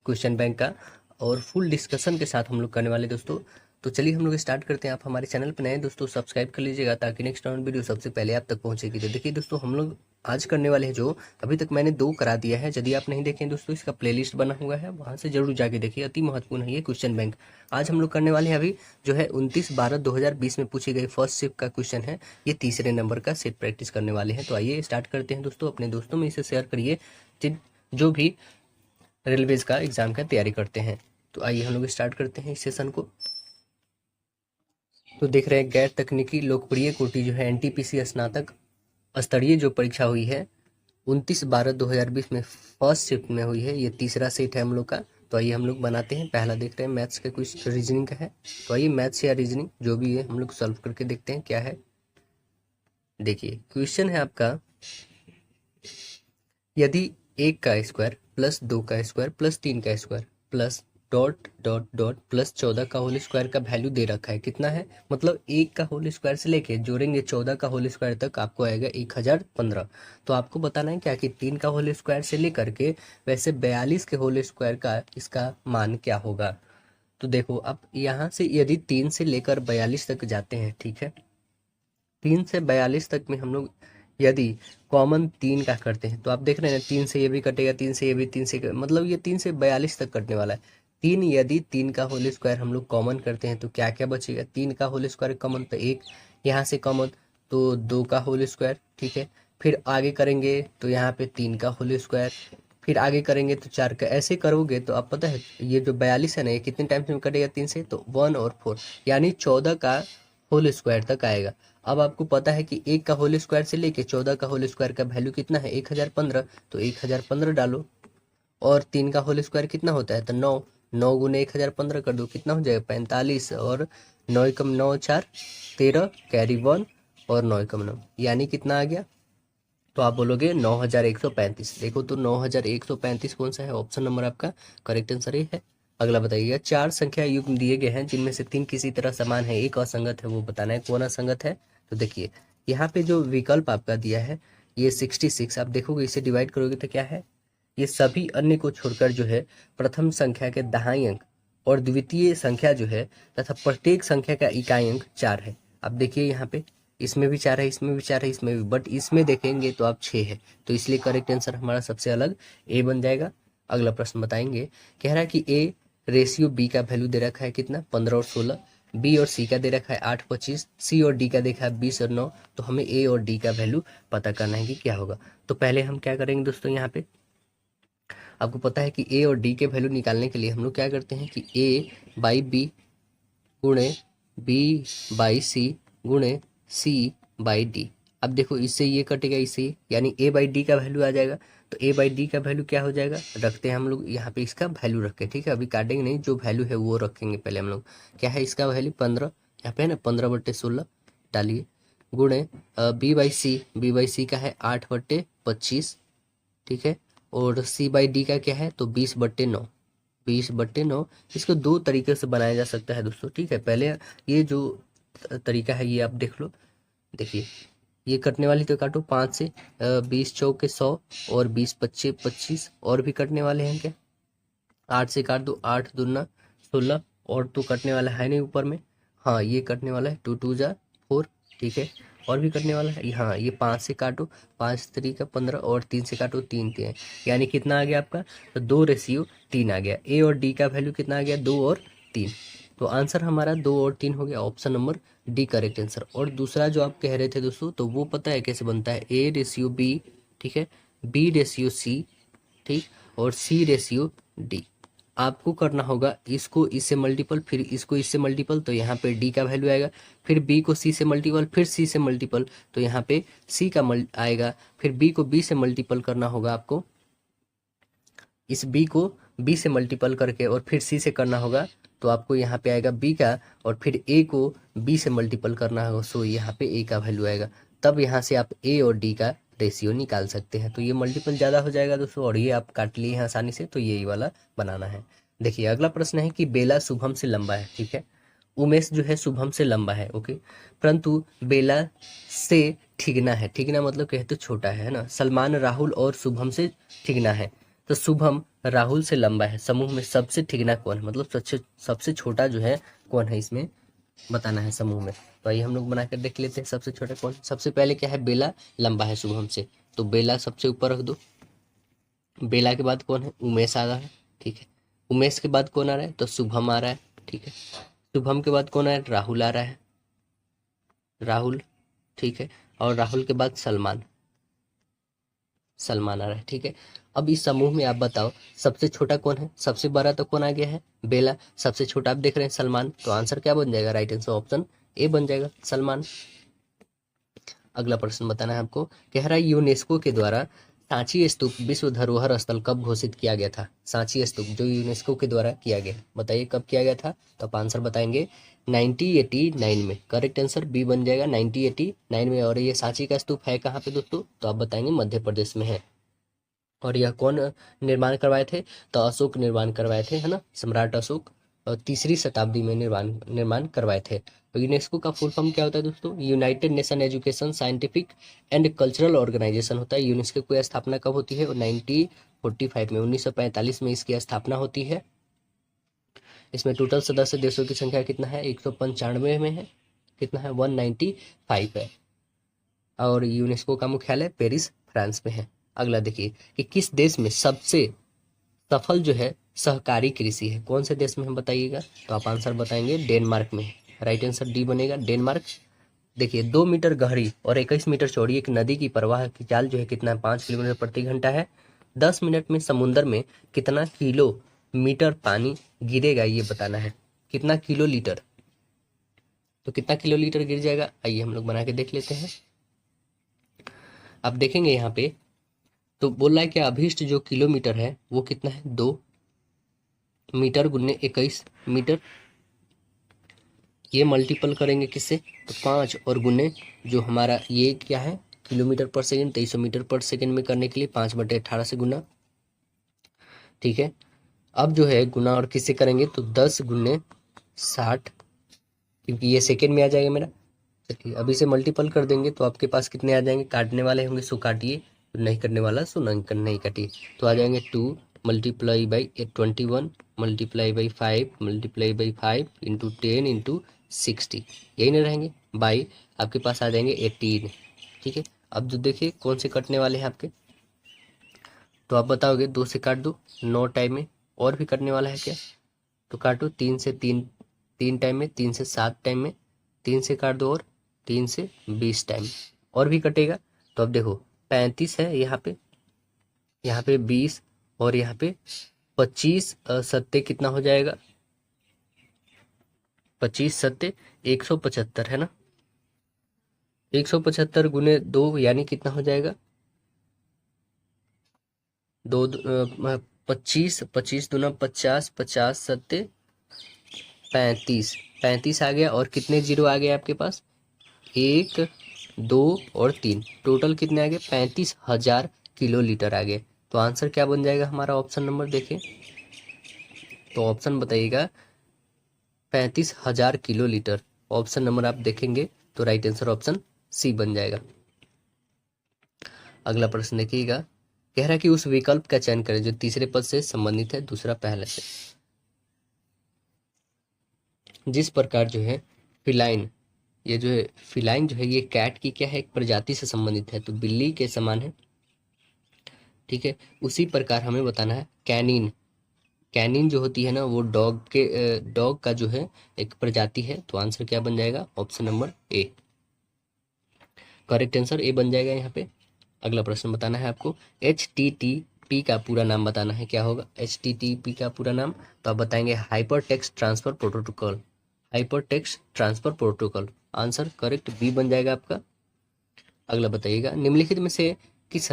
Question bank का, और full discussion के साथ हम लोग करने वाले दोस्तों। तो चलिए हम लोग स्टार्ट करते हैं। आप हमारे चैनल पर नए हैं दोस्तों, सब्सक्राइब कर लीजिएगा ताकि नेक्स्ट राउंड वीडियो सबसे पहले आप तक पहुंचेगी। तो देखिए दोस्तों, हम लोग आज करने वाले हैं जो अभी तक मैंने 2 करा दिया है। यदि आप नहीं देखें दोस्तों, इसका प्लेलिस्ट बना हुआ है, वहां से जरूर जाके देखिए, अति महत्वपूर्ण है ये क्वेश्चन बैंक। आज हम लोग करने वाले हैं अभी जो है 29/12/2020 में पूछे गए फर्स्ट शिफ्ट का क्वेश्चन है। ये तीसरे नंबर का सेट प्रैक्टिस करने वाले हैं। तो आइए स्टार्ट करते हैं दोस्तों। अपने दोस्तों में इसे शेयर करिए जो भी रेलवेज का एग्जाम का तैयारी करते हैं। तो आइए हम लोग स्टार्ट करते हैं इस सेशन को। तो देख रहे हैं गैर तकनीकी लोकप्रिय कोटि जो है एनटीपीसी स्नातक स्तरीय जो परीक्षा हुई है 29/12/2020 में फर्स्ट शिफ्ट में हुई है। ये तीसरा सेट है हम लोग का। तो आइए हम लोग बनाते हैं। पहला देख रहे हैं मैथ्स का, कुछ रीजनिंग का है। तो आइए मैथ्स या रीजनिंग जो भी है हम लोग सॉल्व करके देखते हैं क्या है। देखिए क्वेश्चन है आपका, यदि 1 का स्क्वायर प्लस 2 का स्क्वायर प्लस 3 का square plus dot dot dot plus 14 का होल स्क्वायर का वैल्यू दे रखा है, कितना है? मतलब 1 का होल स्क्वायर से लेके जोड़ेंगे 14 का होल स्क्वायर तक आपको आएगा 1015। तो आपको बताना है क्या कि 3 का होल स्क्वायर से लेकर के वैसे 42 के होल स्क्वायर का इसका मान क्या होगा। तो देखो अब यहाँ से यदि 3 से लेकर 42 तक जाते हैं, ठीक है, 3 से 42 तक में हम लोग यदि कॉमन 3 का करते हैं तो आप देख रहे हैं 3 से ये भी कटेगा, 3 से ये भी, 3 से मतलब ये 3 से 42 तक कटने वाला है। 3 यदि 3 का होल स्क्वायर हम लोग कॉमन करते हैं तो क्या क्या बचेगा? 3 का होल स्क्वायर कॉमन तो 1, यहाँ से कॉमन तो 2 का होल स्क्वायर, ठीक है। फिर आगे करेंगे तो यहाँ पे 3 का होल स्क्वायर, फिर आगे करेंगे तो 4 का। ऐसे करोगे तो आप पता है ये जो 42 है ना, ये कितने टाइम्स में कटेगा 3 से? तो 1 और 4 यानी 14 का होल स्क्वायर तक आएगा। अब आपको पता है कि 1 का होल स्क्वायर से लेके 14 का होल स्क्वायर का वैल्यू कितना है? 1015। तो 1015 डालो, और 3 का होल स्क्वायर कितना होता है? तो 9। 9 गुने 1015 कर दो, कितना हो जाएगा? 45। और 9 एकम 9 4 13, कैरी 1 और 9 एकम 9 यानी कितना आ गया? तो आप बोलोगे 9135। देखो तो 9135 कौन सा है? ऑप्शन नंबर आपका करेक्ट आंसर ये है। अगला बताइएगा, 4 संख्या युग्म दिए गए हैं जिनमें से 3 किसी तरह समान है, एक असंगत है, वो बताना है कौन असंगत है। तो देखिए यहाँ पे जो विकल्प आपका दिया है ये 66, आप देखोगे इसे डिवाइड करोगे तो क्या है? ये सभी अन्य को छोड़कर जो है प्रथम संख्या के दहाई अंक और द्वितीय संख्या जो है तथा प्रत्येक संख्या का इकाई अंक 4 है। अब देखिए यहाँ पे इसमें भी 4 है, इसमें भी 4 है, इसमें भी, बट इसमें देखेंगे तो आप 6 है। तो इसलिए करेक्ट आंसर हमारा सबसे अलग ए बन जाएगा। अगला प्रश्न बताएंगे, कह रहा है कि ए रेशियो बी का वैल्यू दे रखा है कितना? 15 और 16। बी और सी का दे रखा है 8 25। सी और डी का देखा है 20 और 9। तो हमें ए और डी का वैल्यू पता करना है कि क्या होगा। तो पहले हम क्या करेंगे दोस्तों, यहाँ पे आपको पता है कि ए और डी के वैल्यू निकालने के लिए हम लोग क्या करते हैं कि ए बाई बी गुणे बी बाई सी गुणे सी बाई डी। अब देखो इससे ये कटेगा, इससे यानी ए बाई डी का वैल्यू आ जाएगा। तो ए बाई डी का वैल्यू क्या हो जाएगा? रखते हैं हम लोग यहाँ पे, इसका वैल्यू रखें, ठीक है, अभी काटेंगे नहीं, जो वैल्यू है वो रखेंगे पहले हम लोग। क्या है इसका वैल्यू? 15, यहाँ पे है ना 15/16 डालिए, गुणे B by C, B by C का है 8/25, ठीक है, और सी बाई डी का क्या है? तो 20/9, 20/9। इसको 2 तरीके से बनाया जा सकता है दोस्तों, ठीक है। पहले ये जो तरीका है ये आप देख लो। देखिए ये कटने वाली तो काटो 5 से, 20 चौके 100 और 20 25 25 और भी कटने वाले हैं क्या? 8 से काट दो, 8 दूना 16 और तो कटने वाला है नहीं ऊपर में। हाँ ये कटने वाला है, 2 2 जा 4, ठीक है, और भी कटने वाला है। हाँ ये 5 से काटो, 5 3 का 15 और 3 से काटो 3 3, यानी कितना आ गया आपका? तो 2:3 आ गया। ए और डी का वैल्यू कितना आ गया? 2 और 3। तो आंसर हमारा 2 और 3 हो गया, option number D correct answer. और दूसरा जो आप कह रहे थे दोस्तों, तो वो पता है कैसे बनता है? A/B, ठीक है, B/C, ठीक, और C/D। आपको करना होगा इसको इससे मल्टीपल, फिर इसको इससे मल्टीपल, तो यहाँ पे डी का वैल्यू आएगा। फिर बी को सी से मल्टीपल, फिर सी से मल्टीपल, तो यहाँ पे सी का आएगा। फिर बी को बी से मल्टीपल करना होगा आपको, इस बी को बी से मल्टीपल करके, और फिर सी से करना होगा, तो आपको यहाँ पे आएगा बी का, और फिर ए को बी से मल्टीपल करना होगा, सो यहाँ पे ए का वैल्यू आएगा। तब यहाँ से आप ए और डी का रेशियो निकाल सकते हैं। तो ये मल्टीपल ज़्यादा हो जाएगा दोस्तों, और ये आप काट लिए हैं आसानी से, तो यही वाला बनाना है। देखिए अगला प्रश्न है कि बेला शुभम से लंबा है, ठीक है, उमेश जो है शुभम से लंबा है, ओके, परंतु बेला से ठिगना है, ठिगना मतलब कहते छोटा है ना, सलमान राहुल और शुभम से ठिगना है। तो शुभम राहुल से लंबा है, समूह में सबसे ठिगना कौन है, मतलब सबसे छोटा जो है कौन है इसमें बताना है समूह में। तो आइए हम लोग बना कर देख लेते हैं सबसे छोटा कौन। सबसे पहले क्या है, बेला लंबा है शुभम से, तो बेला सबसे ऊपर रख दो। बेला के बाद कौन है, उमेश आ रहा है, ठीक है। उमेश के बाद कौन आ रहा है, तो शुभम आ रहा है, ठीक है। शुभम के बाद कौन आ रहा है, राहुल आ रहा है, राहुल, ठीक है। और राहुल के बाद सलमान, सलमान आ रहा है, ठीक है। अब इस समूह में आप बताओ सबसे छोटा कौन है, सबसे बड़ा तो कौन आ गया है, बेला, सबसे छोटा आप देख रहे हैं सलमान, तो आंसर क्या बन जाएगा, राइट आंसर ऑप्शन ए बन जाएगा, सलमान। अगला प्रश्न बताना है आपको, कह रहा है यूनेस्को के द्वारा सांची स्तूप विश्व धरोहर स्थल कब घोषित किया गया था। सांची स्तूप जो यूनेस्को के द्वारा किया गया, बताइए कब किया गया था, तो आप आंसर बताएंगे 1989 में। करेक्ट आंसर बी बन जाएगा 1989 में। और ये सांची का स्तूप है कहाँ पे दोस्तों, तो आप बताएंगे मध्य प्रदेश में है। और यह कौन निर्माण करवाए थे, तो अशोक निर्माण करवाए थे, है ना, सम्राट अशोक, और 3री शताब्दी में निर्माण करवाए थे। तो यूनेस्को का फुल फॉर्म क्या होता है दोस्तों, United Nation Education Scientific and Cultural Organization होता है। यूनेस्को की स्थापना कब होती है, 1945 में, 1945 में इसकी स्थापना होती है। इसमें टोटल सदस्य देशों की संख्या कितना है, 195 में है, कितना है, 195 है। और यूनेस्को का मुख्यालय पेरिस फ्रांस में है। अगला देखिए कि किस देश में सबसे सफल जो है सहकारी कृषि है, कौन से देश में हम बताइएगा, तो आप आंसर बताएंगे डेनमार्क में। राइट आंसर डी बनेगा, डेनमार्क। देखिए 2 मीटर गहरी और 21 मीटर चौड़ी एक नदी की प्रवाह की चाल जो है कितना है, 5 किलोमीटर प्रति घंटा है। 10 मिनट में समुद्र में कितना किलोमीटर पानी गिरेगा ये बताना है, कितना किलो लीटर, तो कितना किलो लीटर गिर जाएगा, आइए हम लोग बना के देख लेते हैं। आप देखेंगे यहाँ पे तो बोल रहा है कि अभिष्ट जो किलोमीटर है वो कितना है, 2 मीटर गुने 21 मीटर। ये मल्टीपल करेंगे किससे, तो 5 और गुने जो हमारा ये क्या है किलोमीटर पर सेकंड, 2300 मीटर पर सेकंड में करने के लिए 5/18 से गुना, ठीक है। अब जो है गुना और किससे करेंगे, तो 10 गुने 60, क्योंकि ये सेकंड में आ जाएगा मेरा। चलिए अभी से मल्टीपल कर देंगे तो आपके पास कितने आ जाएंगे, काटने वाले होंगे सो काटिए, नहीं करने वाला सो नहीं काटिए, तो आ जाएंगे 2 multiply by 21 multiply by 5 multiply by 5 into 10 into 60, यही नहीं रहेंगे, बाई आपके पास आ जाएंगे 18, ठीक है। अब जो देखिए कौन से कटने वाले हैं आपके, तो आप बताओगे 2 से काट दो 9 टाइम में, और भी कटने वाला है क्या, तो काटो 3 से 3 टाइम में, 3 से 7 टाइम में, 3 से काट दो और 3 से 20 टाइम और भी कटेगा। तो अब देखो 35 है यहाँ पे 20 और यहाँ पे 25 सत्ते कितना हो जाएगा, 25 सत्ते 175 है ना, 175 गुने 2 यानी कितना हो जाएगा, 25 25 दूना 50, 50 सत्ते 35, 35 आ गया और कितने जीरो आ गए आपके पास, 1 2 और 3, टोटल कितने आ गए, 35,000 किलो लीटर आ गए। तो आंसर क्या बन जाएगा हमारा, ऑप्शन नंबर देखें तो ऑप्शन बताइएगा 35,000 किलो लीटर। ऑप्शन नंबर आप देखेंगे तो राइट आंसर ऑप्शन सी बन जाएगा। अगला प्रश्न देखिएगा, कह रहा है कि उस विकल्प का चयन करें जो तीसरे पद से संबंधित है, दूसरा पहले से। जिस प्रकार जो है फिलाइन, ये जो है फिलाइन जो है ये कैट की क्या है, एक प्रजाति से संबंधित है, तो बिल्ली के समान है, ठीक है। उसी प्रकार हमें बताना है कैनिन, कैनिन जो होती है ना वो डॉग का जो है एक प्रजाति है, तो आंसर क्या बन जाएगा, option number A, correct answer A बन जाएगा यहाँ पे। अगला प्रश्न बताना है आपको, HTTP का पूरा नाम बताना है, क्या होगा HTTP का पूरा नाम, तो आप बताएंगे hyper text transfer protocol, hyper text transfer protocol, answer correct B बन जाएगा आपका। अगला बताइएगा, निम्नलिखित में से किस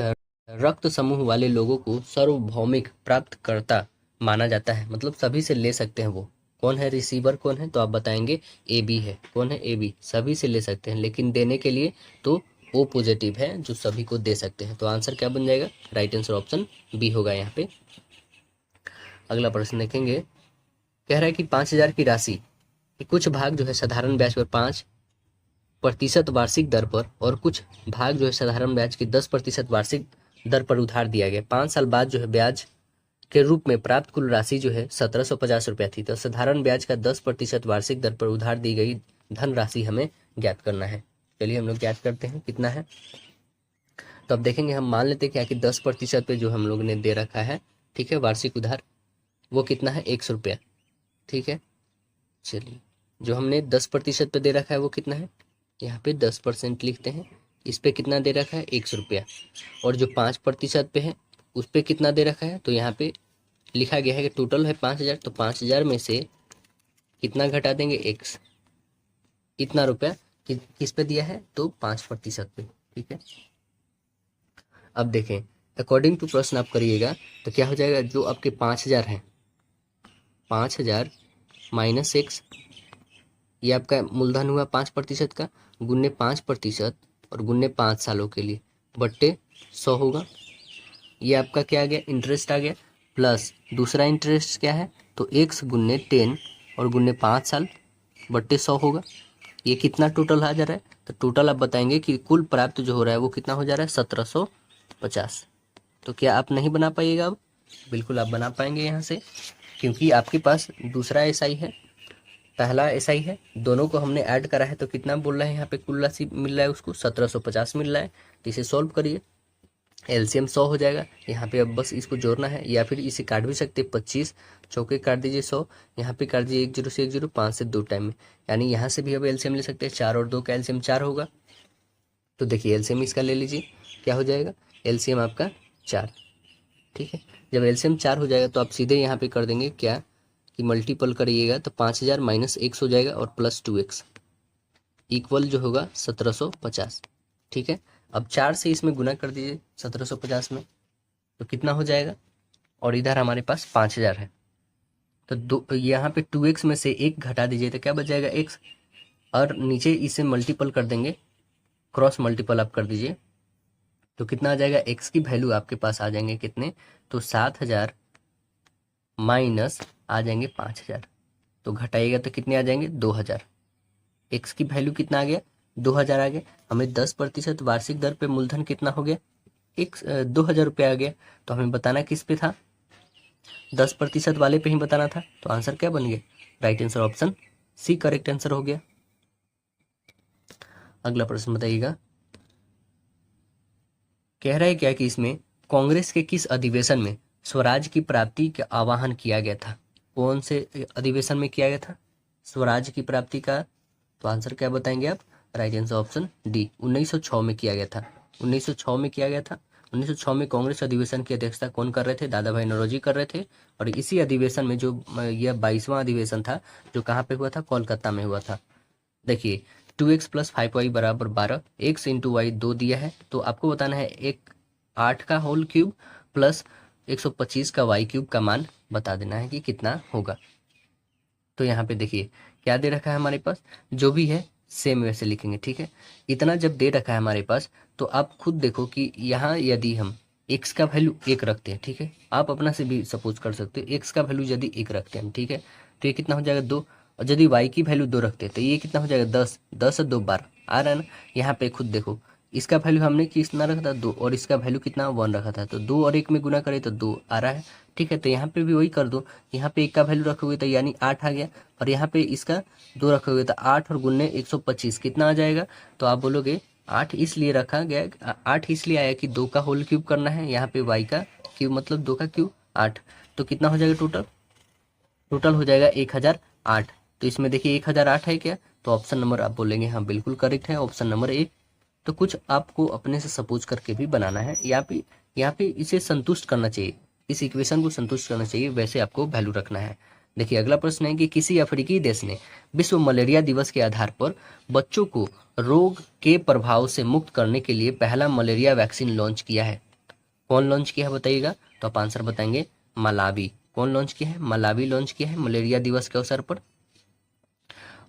रक्त समूह वाले लोगों को सार्वभौमिक प्राप्तकर्ता माना जाता है, मतलब सभी से ले सकते हैं वो, कौन है रिसीवर कौन है, तो आप बताएंगे ए बी है, कौन है ए बी, सभी से ले सकते हैं लेकिन देने के लिए तो ओ पॉजिटिव है जो सभी को दे सकते हैं, तो आंसर क्या बन जाएगा, राइट आंसर ऑप्शन बी होगा यहाँ पे। अगला प्रश्न देखेंगे, कह रहा है कि 5,000 की राशि कि कुछ भाग जो है साधारण ब्याज पर 5% वार्षिक दर पर और कुछ भाग जो है साधारण ब्याज की 10% वार्षिक दर पर उधार दिया गया, 5 साल बाद जो है ब्याज के रूप में प्राप्त कुल राशि जो है 1750 रुपया थी। तो साधारण ब्याज का 10% वार्षिक दर पर उधार दी गई धन राशि हमें ज्ञात करना है। चलिए हम लोग ज्ञात करते हैं कितना है। तो अब देखेंगे, हम मान लेते हैं क्या कि 10% पे जो हम लोग ने दे रखा है, ठीक है, वार्षिक उधार, वो कितना है, 100 रुपया, ठीक है। चलिए, जो हमने 10% पे दे रखा है वो कितना है, यहाँ पे 10% लिखते हैं। इस पे कितना दे रखा है, 100 रुपया। और जो 5% पे है उस पे कितना दे रखा है, तो यहाँ पे लिखा गया है कि टोटल है 5000। तो 5000 में से कितना घटा देंगे, एक्स, इतना रुपया किस पे दिया है, तो 5% पे, ठीक है। अब देखें, अकॉर्डिंग टू प्रश्न आप करिएगा तो क्या हो जाएगा, जो आपके 5000 है, 5000 माइनस एक्स, ये आपका मूलधन हुआ 5% का, गुन्ने 5% और गुन्ने 5 सालों के लिए, बट्टे 100 होगा। ये आपका क्या आ गया, इंटरेस्ट आ गया। प्लस दूसरा इंटरेस्ट क्या है, तो एक्स गुन्ने 10 और गुन्ने 5 साल बट्टे 100 होगा। ये कितना टोटल आ जा रहा है, तो टोटल आप बताएंगे कि कुल प्राप्त जो हो रहा है वो कितना हो जा रहा है, 1750। तो क्या आप नहीं बना पाइएगा अब, बिल्कुल आप बना पाएंगे यहाँ से, क्योंकि आपके पास दूसरा एसआई है, पहला एसआई है, दोनों को हमने ऐड करा है। तो कितना बोल रहा है यहाँ पे, कुल राशि मिल रहा है उसको 1750 मिल रहा है। तो इसे सॉल्व करिए, एलसीएम 100 हो जाएगा। यहाँ पे अब बस इसको जोड़ना है, या फिर इसे काट भी सकते हैं, 25 चौके काट दीजिए 100, यहाँ पे काट दीजिए 1 0 से 1 0, 5 से 2 टाइम में, यानी यहाँ से भी अब एलसीएम ले सकते हैं, 4 और 2 का एलसीएम 4 होगा। तो देखिए एलसीएम इसका ले लीजिए, क्या हो जाएगा, एलसीएम आपका 4, ठीक है। जब एलसीएम 4 हो जाएगा तो आप सीधे यहाँ पे कर देंगे क्या कि मल्टीपल करिएगा, तो 5000 माइनस एक्स हो जाएगा और प्लस 2x इक्वल जो होगा 1750, ठीक है। अब 4 से इसमें गुना कर दीजिए 1750 में, तो कितना हो जाएगा, और इधर हमारे पास 5000 है, तो दो यहाँ पे 2x में से एक घटा दीजिए तो क्या बच जाएगा, x, और नीचे इसे मल्टीपल कर देंगे, क्रॉस मल्टीपल आप कर दीजिए, तो कितना आ जाएगा, x की वैल्यू आपके पास आ जाएंगे कितने, तो 7000 माइनस आ जाएंगे 5000, तो घटाइएगा तो कितने आ जाएंगे, 2000। एक्स की वैल्यू कितना आ गया, 2000 आ गया। हमें 10% वार्षिक दर पे मूलधन कितना हो गया, 2000 रुपया आ गया। तो हमें बताना किस पे था, 10% वाले पे ही बताना था। तो आंसर क्या बन गया, right answer option C correct answer हो गया। अगला प्रश्न बताइएगा, कह रहा है क्या कि इसमें कांग्रेस के किस अधिवेशन में स्वराज की प्राप्ति का आह्वान किया गया था। कौन से अधिवेशन में किया गया था स्वराज की प्राप्ति का, तो आंसर क्या बताएंगे आप, राइट आंसर ऑप्शन डी, 1906 में किया गया था। 1906 में किया गया था। 1906 में कांग्रेस अधिवेशन की अध्यक्षता कौन कर रहे थे, दादा भाई नौरोजी कर रहे थे। और इसी अधिवेशन में जो यह 22वां अधिवेशन था, जो कहाँ पे हुआ था, कोलकाता में हुआ था। देखिए 2x प्लस 5y बराबर 12, x इंटू वाई 2 दिया है, तो आपको बताना है एक 8 का होल क्यूब प्लस 125 का वाई क्यूब का मान बता देना है कि कितना होगा। तो यहाँ पे देखिए क्या दे रखा है हमारे पास, जो भी है सेम वैसे लिखेंगे, ठीक है। इतना जब दे रखा है हमारे पास, तो आप खुद देखो कि यहाँ यदि हम x का वैल्यू 1 रखते हैं, ठीक है, आप अपना से भी सपोज कर सकते हो, x का वैल्यू यदि 1 रखते हैं, ठीक है, तो ये कितना हो जाएगा 2, और यदि y की वैल्यू 2 रखते हैं तो ये कितना हो जाएगा 10, 10 और 2 12 आ रहा है ना। यहाँ पे खुद देखो, इसका वैल्यू हमने कितना रखा था 2, और इसका वैल्यू कितना 1 रखा था, तो 2 और 1 में गुना करें तो 2 आ रहा है, ठीक है। तो यहाँ पे भी वही कर दो, यहाँ पे 1 का वैल्यू रखोगे तो यानी 8 आ गया, और यहाँ पे इसका 2 रखोगे तो 8 और गुन्ने 125 कितना आ जाएगा, तो आप बोलोगे 8 इसलिए रखा गया, 8 इसलिए आया कि 2 का होल क्यूब करना है, यहाँ पे y का क्यूब मतलब 2 का क्यूब 8, तो कितना हो जाएगा टोटल, टोटल हो जाएगा 1008। तो इसमें देखिए 1008 है क्या, तो ऑप्शन नंबर आप बोलेंगे हाँ बिल्कुल करेक्ट है, ऑप्शन नंबर ए। तो कुछ आपको अपने से सपोज करके भी बनाना है, यहाँ पे इसे संतुष्ट करना चाहिए, इस इक्वेशन को संतुष्ट करना चाहिए, वैसे आपको वैल्यू रखना है। देखिए अगला प्रश्न है कि किसी अफ्रीकी देश ने विश्व मलेरिया दिवस के आधार पर बच्चों को रोग के प्रभाव से मुक्त करने के लिए पहला मलेरिया वैक्सीन लॉन्च किया है। कौन लॉन्च किया है बताइएगा, तो आप आंसर बताएंगे मलावी। कौन लॉन्च किया है, मलावी लॉन्च किया है मलेरिया दिवस के अवसर पर।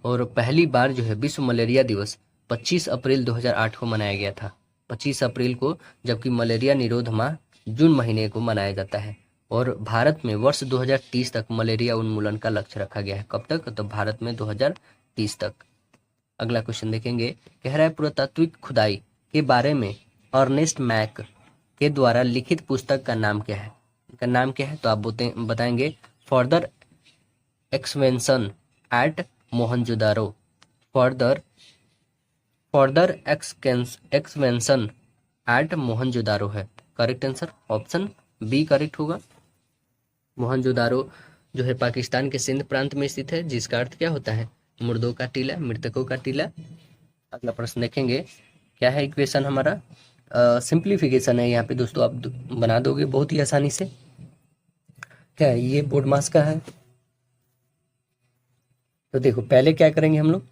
और पहली बार जो है विश्व मलेरिया दिवस 25 अप्रैल 2008 को मनाया गया था, 25 अप्रैल को, जबकि मलेरिया निरोध माह जून महीने को मनाया जाता है। और भारत में वर्ष 2030 तक मलेरिया उन्मूलन का लक्ष्य रखा गया है, कब तक, तो भारत में 2030 तक। अगला क्वेश्चन देखेंगे, कह रहा है पुरातात्विक खुदाई के बारे में अर्नेस्ट मैक के द्वारा लिखित पुस्तक का नाम क्या है। का नाम क्या है, तो आप बताएंगे further expansion at Mohenjodaro. Further further expansion at Mohenjodaro है correct answer, option B correct होगा। मोहनजोदारो जो है पाकिस्तान के सिंध प्रांत में स्थित है, जिसका अर्थ क्या होता है, मुर्दों का टीला, मृतकों का टीला। अगला प्रश्न देखेंगे, क्या है इक्वेशन हमारा, सिंप्लीफिकेशन है यहाँ पे दोस्तों, आप बना दोगे बहुत ही आसानी से। क्या है ये, बोर्ड मास का है। तो देखो पहले क्या करेंगे हम लोग,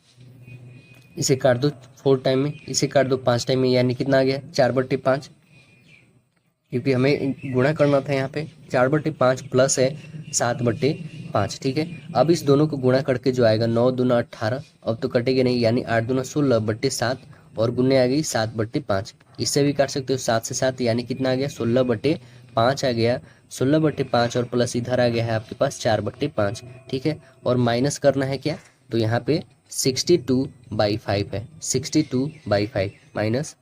इसे काट दो 4 टाइम में, इसे काट दो 5 टाइम में, यानी कितना आ गया 4/5, क्योंकि हमें गुणा करना था यहाँ पे। 4/5 प्लस है 7/5, ठीक है। अब इस दोनों को गुणा करके जो आएगा 9 दूना 18, अब तो कटेगा नहीं, यानी 8 दूना 16/7 और गुने आ गई 7/5। इससे भी काट सकते हो 7 से 7, यानी कितना आ गया 16/5 आ गया। 16/5 और प्लस इधर आ गया है आपके पास 4/5, ठीक है। और माइनस करना है क्या, तो यहाँ पे 62/5 है, 62/5 माइनस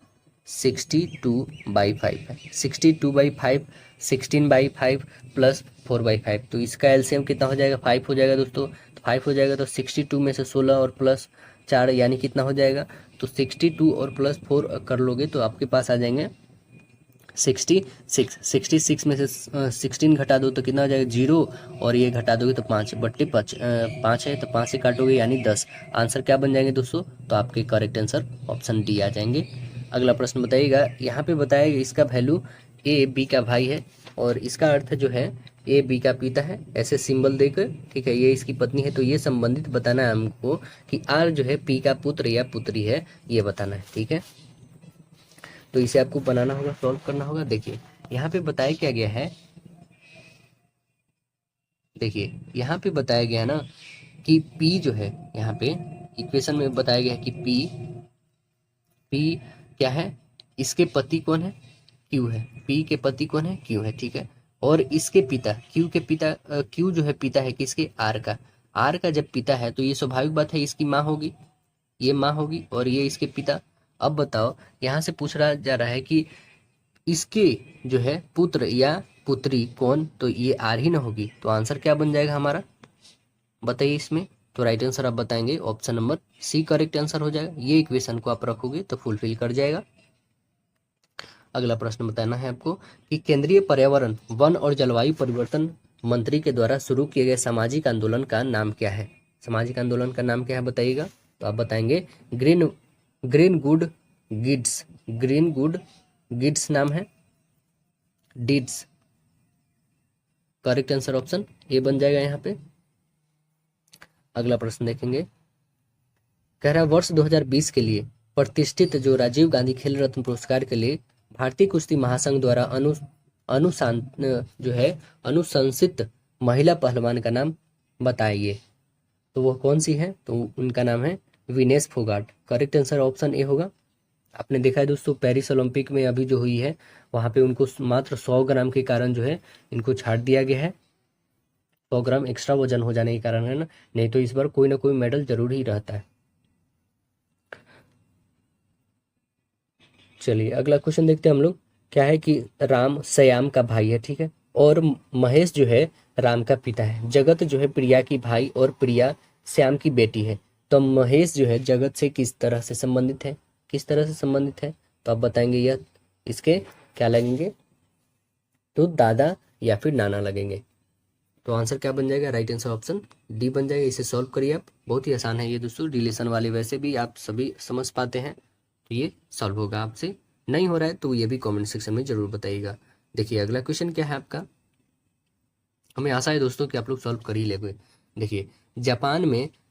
62/5 है, 62/5 16/5 प्लस 4/5, तो इसका एलसीएम कितना हो जाएगा 5 हो जाएगा दोस्तों। तो 5 हो जाएगा तो 62 में से 16 और प्लस 4 यानी कितना हो जाएगा, तो 62 और प्लस 4 कर लोगे तो आपके पास आ जाएंगे 66। 66 में से 16 घटा दो तो कितना हो जाएगा 0, और ये घटा दोगे तो 5/5 5 है, तो 5 से काटोगे यानी 10। आंसर क्या बन जाएंगे दोस्तों, तो आपके करेक्ट आंसर ऑप्शन डी आ जाएंगे। अगला प्रश्न बताइएगा, यहाँ पे बताया इसका वैल्यू ए बी का भाई है, और इसका अर्थ जो है ए बी का पिता है, ऐसे सिंबल देकर, ठीक है। ये इसकी पत्नी है, तो ये संबंधित बताना है हमको कि आर जो है पी का पुत्र या पुत्री है, ये बताना है, ठीक है। तो इसे आपको बनाना होगा, सॉल्व करना होगा। देखिए यहाँ पे बताया क्या गया है, देखिए यहाँ पे बताया गया है ना कि P जो है, यहाँ पे इक्वेशन में बताया गया है कि P क्या है, इसके पति कौन है, Q है। P के पति कौन है, Q है, ठीक है। और इसके पिता Q के पिता, Q जो है पिता है किसके, R का। R का जब पिता है तो ये स्वाभाविक बात है इसकी माँ होगी, ये माँ होगी, और ये इसके पिता। अब बताओ यहाँ से पूछ रहा जा रहा है कि इसके जो है पुत्र या पुत्री कौन, तो ये आर ही ना होगी, तो आंसर क्या बन जाएगा हमारा, बताइए इसमें। तो राइट आंसर आप बताएंगे option number C correct answer हो जाएगा। ये इक्वेशन को आप रखोगे तो फुलफिल कर जाएगा। अगला प्रश्न बताना है आपको कि केंद्रीय पर्यावरण वन और जलवायु परिवर्तन मंत्री के द्वारा शुरू किए गए सामाजिक आंदोलन का नाम क्या है। सामाजिक आंदोलन का नाम क्या है बताइएगा, तो आप बताएंगे green green good deeds, green good deeds नाम है, deeds. Correct answer option A बन जाएगा यहाँ पे। अगला प्रश्न देखेंगे, कह रहा है वर्ष 2020 के लिए प्रतिष्ठित जो राजीव गांधी खेल रत्न पुरस्कार के लिए भारतीय कुश्ती महासंघ द्वारा अनुशान जो है अनुशंसित महिला पहलवान का नाम बताइए। तो वो कौन सी है, तो उनका नाम है Vinesh Phogat. Correct answer option ए होगा। आपने देखा है दोस्तों पेरिस ओलंपिक में अभी जो हुई है, वहाँ पे उनको मात्र 100 ग्राम के कारण जो है इनको छाट दिया गया है, 100 ग्राम एक्स्ट्रा वजन हो जाने के कारण, है ना। नहीं तो इस बार कोई ना कोई मेडल जरूर ही रहता है। चलिए अगला क्वेश्चन देखते हैं हम लोग। क्या है कि राम श्याम का भाई है, ठीक है, और महेश जो है राम का पिता है। जगत जो है प्रिया की भाई और प्रिया श्याम की बेटी है। तो महेश जो है जगत से किस तरह से संबंधित है, किस तरह से संबंधित है, तो आप बताएंगे यह इसके क्या लगेंगे, तो दादा या फिर नाना लगेंगे। तो आंसर क्या बन जाएगा, राइट आंसर ऑप्शन डी बन जाएगा। इसे सॉल्व करिए आप, बहुत ही आसान है ये दोस्तों, रिलेशन वाले वैसे भी आप सभी समझ पाते हैं, तो ये सॉल्व होगा आपसे। नहीं हो रहा है तो ये भी कमेंट सेक्शन में जरूर बताइएगा। देखिए अगला क्वेश्चन क्या है आपका, हमें आशा है दोस्तों कि आप लोग सॉल्व कर ही लेंगे। देखिए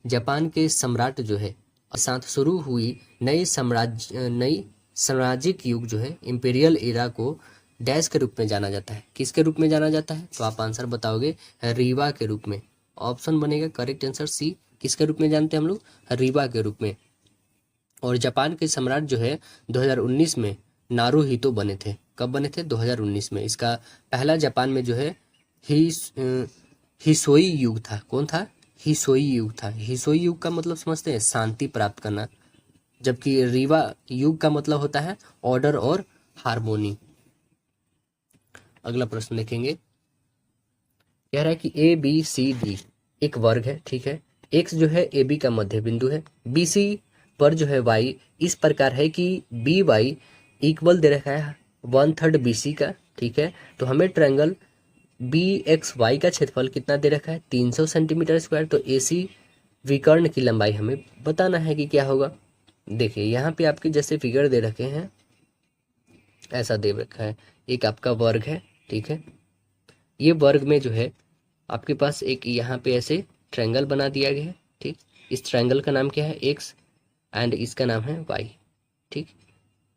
जापान के सम्राट जो है साथ शुरू हुई नई साम्राज्यिक युग जो है इंपीरियल एरा को डैश के रूप में जाना जाता है। किसके रूप में जाना जाता है, तो आप आंसर बताओगे रीवा के रूप में। ऑप्शन बनेगा करेक्ट आंसर सी। किसके रूप में जानते हैं हम लोग, रीवा के रूप में। और जापान के सम्राट जो है 2019 में नारुहितो बने थे। कब बने थे, 2019 में। इसका पहला जापान में जो है हिसोई युग था। कौन था, हिसोई युग था। हिसोई युग का मतलब समझते हैं, शांति प्राप्त करना, जबकि रीवा युग का मतलब होता है ऑर्डर और हारमोनी। अगला प्रश्न देखेंगे, कह रहा है कि ए बी सी डी एक वर्ग है, ठीक है। एक्स जो है ए बी का मध्य बिंदु है, बी सी पर जो है वाई इस प्रकार है कि बी वाई इक्वल दे रखा है 1/3 बी सी का, ठीक है। तो हमें ट्रायंगल बी एक्स वाई का क्षेत्रफल कितना दे रखा है 300 सेंटीमीटर स्क्वायर। तो ए सी विकर्ण की लंबाई हमें बताना है कि क्या होगा। देखिए यहाँ पे आपके जैसे फिगर दे रखे हैं, ऐसा दे रखा है, एक आपका वर्ग है, ठीक है। ये वर्ग में जो है आपके पास एक यहाँ पे ऐसे ट्रायंगल बना दिया गया है, ठीक। इस ट्रायंगल का नाम क्या है एक्स एंड इसका नाम है वाई, ठीक।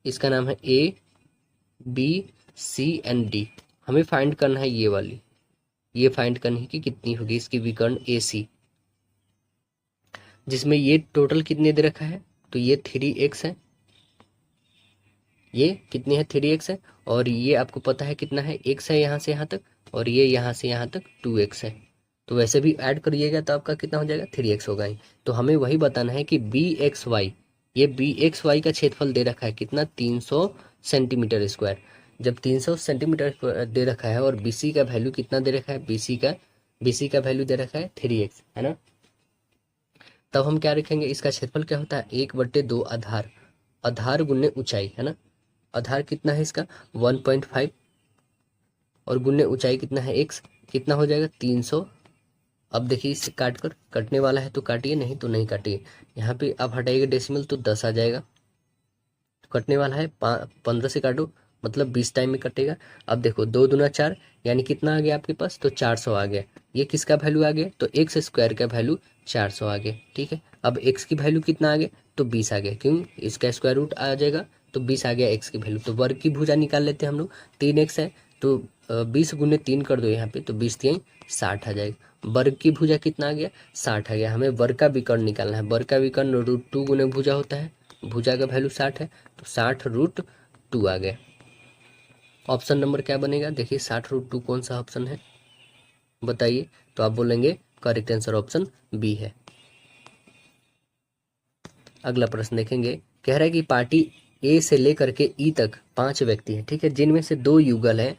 इसका नाम है A B C and D. हमें फाइंड करना है ये वाली, ये फाइंड करनी है कि कितनी होगी इसकी विकर्ण ए सी, जिसमें ये टोटल कितने दे रखा है। तो ये 3x है, ये कितनी है 3x है, और ये आपको पता है कितना है x है यहाँ से यहाँ तक, और ये यहाँ से यहाँ तक 2x है। तो वैसे भी ऐड करिएगा तो आपका कितना हो जाएगा 3x होगा ही। तो हमें वही बताना है कि बी एक्स वाई, ये बी एक्स वाई का क्षेत्रफल दे रखा है कितना 300 सेंटीमीटर स्क्वायर। जब 300 सेंटीमीटर स्क्वायर दे रखा है और बी सी का वैल्यू कितना दे रखा है, बी सी का वैल्यू दे रखा है 3x, है ना। तब हम क्या रखेंगे, इसका क्षेत्रफल क्या होता है 1/2 आधार, आधार गुने ऊंचाई, है ना। आधार कितना है इसका 1.5 और गुने ऊंचाई कितना है x, कितना हो जाएगा 300। अब देखिए इसे काट कर, कटने वाला है तो काटिए, नहीं तो नहीं काटिए। यहाँ पे अब हटाइएगा डेसिमल तो 10 आ जाएगा। तो कटने वाला है 15 से काटो मतलब 20 टाइम में कटेगा। अब देखो 2 दूना 4 यानी कितना आ गया आपके पास, तो 400 आ गया। ये किसका वैल्यू आ गया, तो एक्स स्क्वायर का वैल्यू 400 आ गया, ठीक है। अब एक्स की वैल्यू कितना आ गया, तो 20 आ गया, क्यों इसका स्क्वायर रूट आ जाएगा, तो 20 आ गया एक्स की वैल्यू। तो वर्ग की भुजा निकाल लेते हैं हम लोग, 3x है तो 20 गुने 3 कर दो यहाँ पे, तो 20 3 60 आ जाएगा। वर्ग की भुजा कितना आ गया 60 आ गया। हमें वर्ग का विकर्ण निकालना है, वर्ग का विकर्ण √2 गुने भुजा होता है, भुजा का वैल्यू 60 है तो 60√2 आ गया। ऑप्शन नंबर क्या बनेगा, देखिए 60√2 कौन सा ऑप्शन है बताइए। तो आप बोलेंगे करेक्ट आंसर ऑप्शन बी है। अगला प्रश्न देखेंगे, कह रहा है कि पार्टी ए से लेकर के ई तक 5 व्यक्ति हैं, ठीक है, जिनमें से 2 युगल हैं।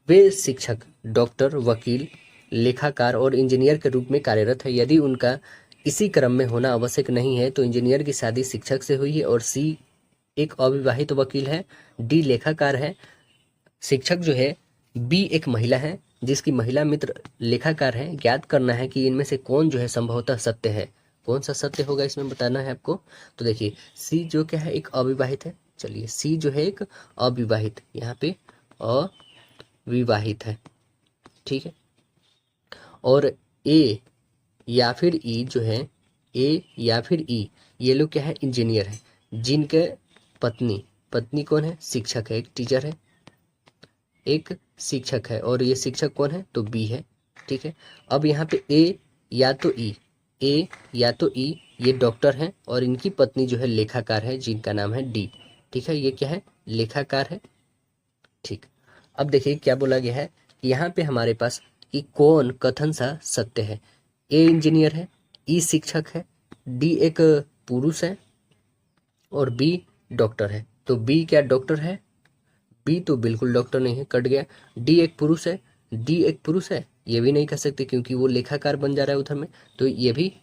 वे शिक्षक, डॉक्टर, वकील, लेखाकार और इंजीनियर के रूप में कार्यरत है। यदि उनका इसी क्रम में होना आवश्यक नहीं है तो इंजीनियर की शादी शिक्षक से हुई है, और सी एक अविवाहित वकील है, डी लेखाकार है, शिक्षक जो है, बी एक महिला है जिसकी महिला मित्र लेखाकार है। ज्ञात करना है कि इनमें से कौन जो है संभवतः सत्य है। कौन सा सत्य होगा इसमें बताना है आपको। तो देखिए सी जो क्या है एक अविवाहित है, चलिए सी जो है एक अविवाहित, यहाँ पे अविवाहित है, ठीक है। और ए या फिर ई जो है, ए या फिर ई ये लोग क्या है इंजीनियर है, जिनके पत्नी, पत्नी कौन है शिक्षक है, एक टीचर है, एक शिक्षक है, और ये शिक्षक कौन है तो बी है, ठीक है। अब यहाँ पे ए या तो ई, ए या तो ई ये डॉक्टर हैं और इनकी पत्नी जो है लेखाकार है जिनका नाम है डी, ठीक है। ये क्या है लेखाकार है, ठीक। अब देखिए क्या बोला गया है कि यहाँ पे हमारे पास कि कौन कथन सा सत्य है। ए इंजीनियर है, ई शिक्षक है, डी एक पुरुष है और बी डॉक्टर है। तो बी क्या डॉक्टर है, बी तो बिल्कुल डॉक्टर नहीं है, कट गया। डी एक पुरुष है, डी एक पुरुष है ये भी नहीं कह सकते क्योंकि वो लेखाकार बन जा रहा है उधर में, तो ये भी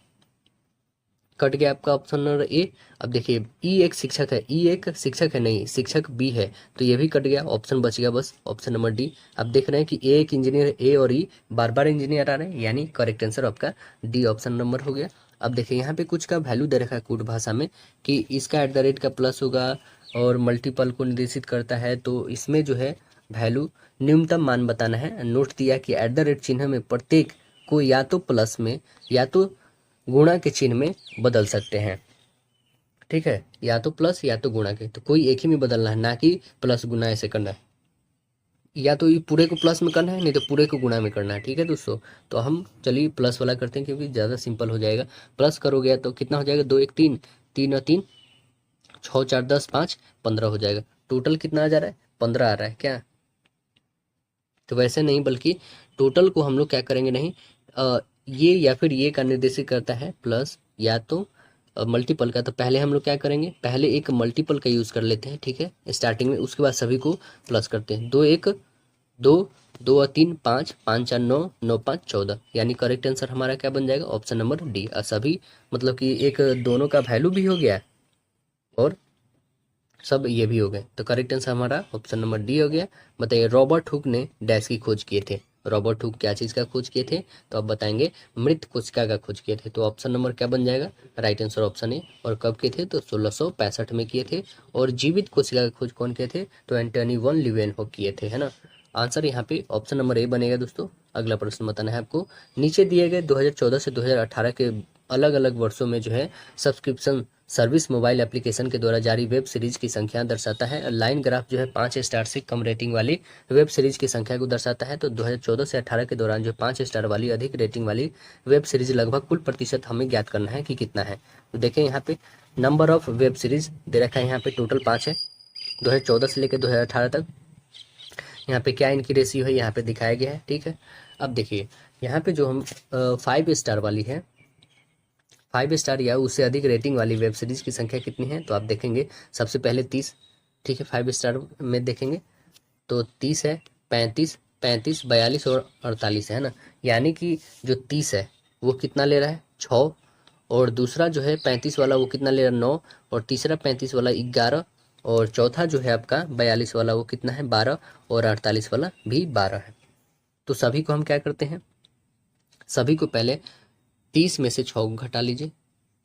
कट गया आपका ऑप्शन नंबर ए। अब देखिए ई एक शिक्षक है, ई एक शिक्षक है नहीं, शिक्षक बी है, तो ये भी कट गया, ऑप्शन बच गया बस ऑप्शन नंबर डी। अब देख रहे हैं कि ए एक इंजीनियर है, ए और ई बार बार इंजीनियर आ रहे हैं, यानी करेक्ट आंसर आपका डी ऑप्शन नंबर हो गया। अब देखिए यहाँ पे कुछ का वैल्यू दे रखा है कूट भाषा में कि इसका @ का प्लस होगा और मल्टीपल को निर्देशित करता है, तो इसमें जो है वैल्यू न्यूनतम मान बताना है। नोट दिया कि @ चिन्ह में प्रत्येक को या तो प्लस में या तो गुणा के चिन्ह में बदल सकते हैं, ठीक है, या तो प्लस या तो गुणा के, तो कोई एक ही में बदलना है, ना कि प्लस गुना ऐसे करना है। या तो ये पूरे को प्लस में करना है नहीं तो पूरे को गुणा में करना है, ठीक है दोस्तों। तो हम चलिए प्लस वाला करते हैं क्योंकि ज़्यादा सिंपल हो जाएगा। प्लस करोगे तो कितना हो जाएगा 2 1 3, 3 और 3 6 4 10 5 15 हो जाएगा। टोटल कितना आ जा रहा है 15 आ रहा है क्या, तो वैसे नहीं बल्कि टोटल को हम लोग क्या करेंगे नहीं, ये या फिर ये का निर्देशित करता है प्लस या तो मल्टीपल का। तो पहले हम लोग क्या करेंगे, पहले एक मल्टीपल का यूज़ कर लेते हैं, ठीक है, स्टार्टिंग में, उसके बाद सभी को प्लस करते हैं। 2 1 दो, दो और तीन पाँच, पाँच चार नौ, नौ पाँच 14, यानी करेक्ट आंसर हमारा क्या बन जाएगा, ऑप्शन नंबर डी। सभी मतलब कि एक दोनों का वैल्यू भी हो गया और सब ये भी हो गए, तो करेक्ट आंसर हमारा ऑप्शन नंबर डी हो गया। बताइए रॉबर्ट हुक ने डैश की खोज किए थे। रॉबर्ट हुक क्या चीज़ का खोज किए थे, तो आप बताएंगे मृत कोशिका का खोज किए थे। तो ऑप्शन नंबर क्या बन जाएगा, राइट आंसर ऑप्शन ए। और कब किए थे, तो 1665 में किए थे। और जीवित कोशिका का खोज कौन किए थे, तो एंटनी वन लीवेनहॉक किए थे, है ना। आंसर यहाँ पे ऑप्शन नंबर ए बनेगा दोस्तों। अगला प्रश्न बताना है आपको, नीचे दिए गए 2014 से 2018 के अलग अलग वर्षों में जो है सब्सक्रिप्शन सर्विस मोबाइल एप्लीकेशन के द्वारा जारी वेब सीरीज की संख्या दर्शाता है। लाइन ग्राफ जो है 5 स्टार से कम रेटिंग वाली वेब सीरीज की संख्या को दर्शाता है। तो 2014 से 18 के दौरान जो 5 स्टार वाली अधिक रेटिंग वाली वेब सीरीज लगभग कुल प्रतिशत हमें ज्ञात करना है कि कितना है। तो देखें यहाँ पे नंबर ऑफ वेब सीरीज दे रखा है, यहाँ पे टोटल 5 है 2014 से लेकर 2018 तक। यहाँ पे क्या इनकी रेशियो है यहाँ पे दिखाया गया है, ठीक है। अब देखिए यहाँ पे जो हम 5 स्टार वाली है, 5 स्टार या उससे अधिक रेटिंग वाली वेब सीरीज की संख्या कितनी है, तो आप देखेंगे सबसे पहले 30, ठीक है। 5 स्टार में देखेंगे तो 30 है, 35, 35, 42 और 48 है ना। यानी कि जो 30 है वो कितना ले रहा है, 6। और दूसरा जो है 35 वाला वो कितना ले रहा है, 9। और तीसरा 35 वाला 11। और चौथा जो है आपका 42 वाला वो कितना है, 12। और 48 वाला भी 12 है। तो सभी को हम क्या करते हैं, सभी को पहले 30 में से 6 को घटा लीजिए।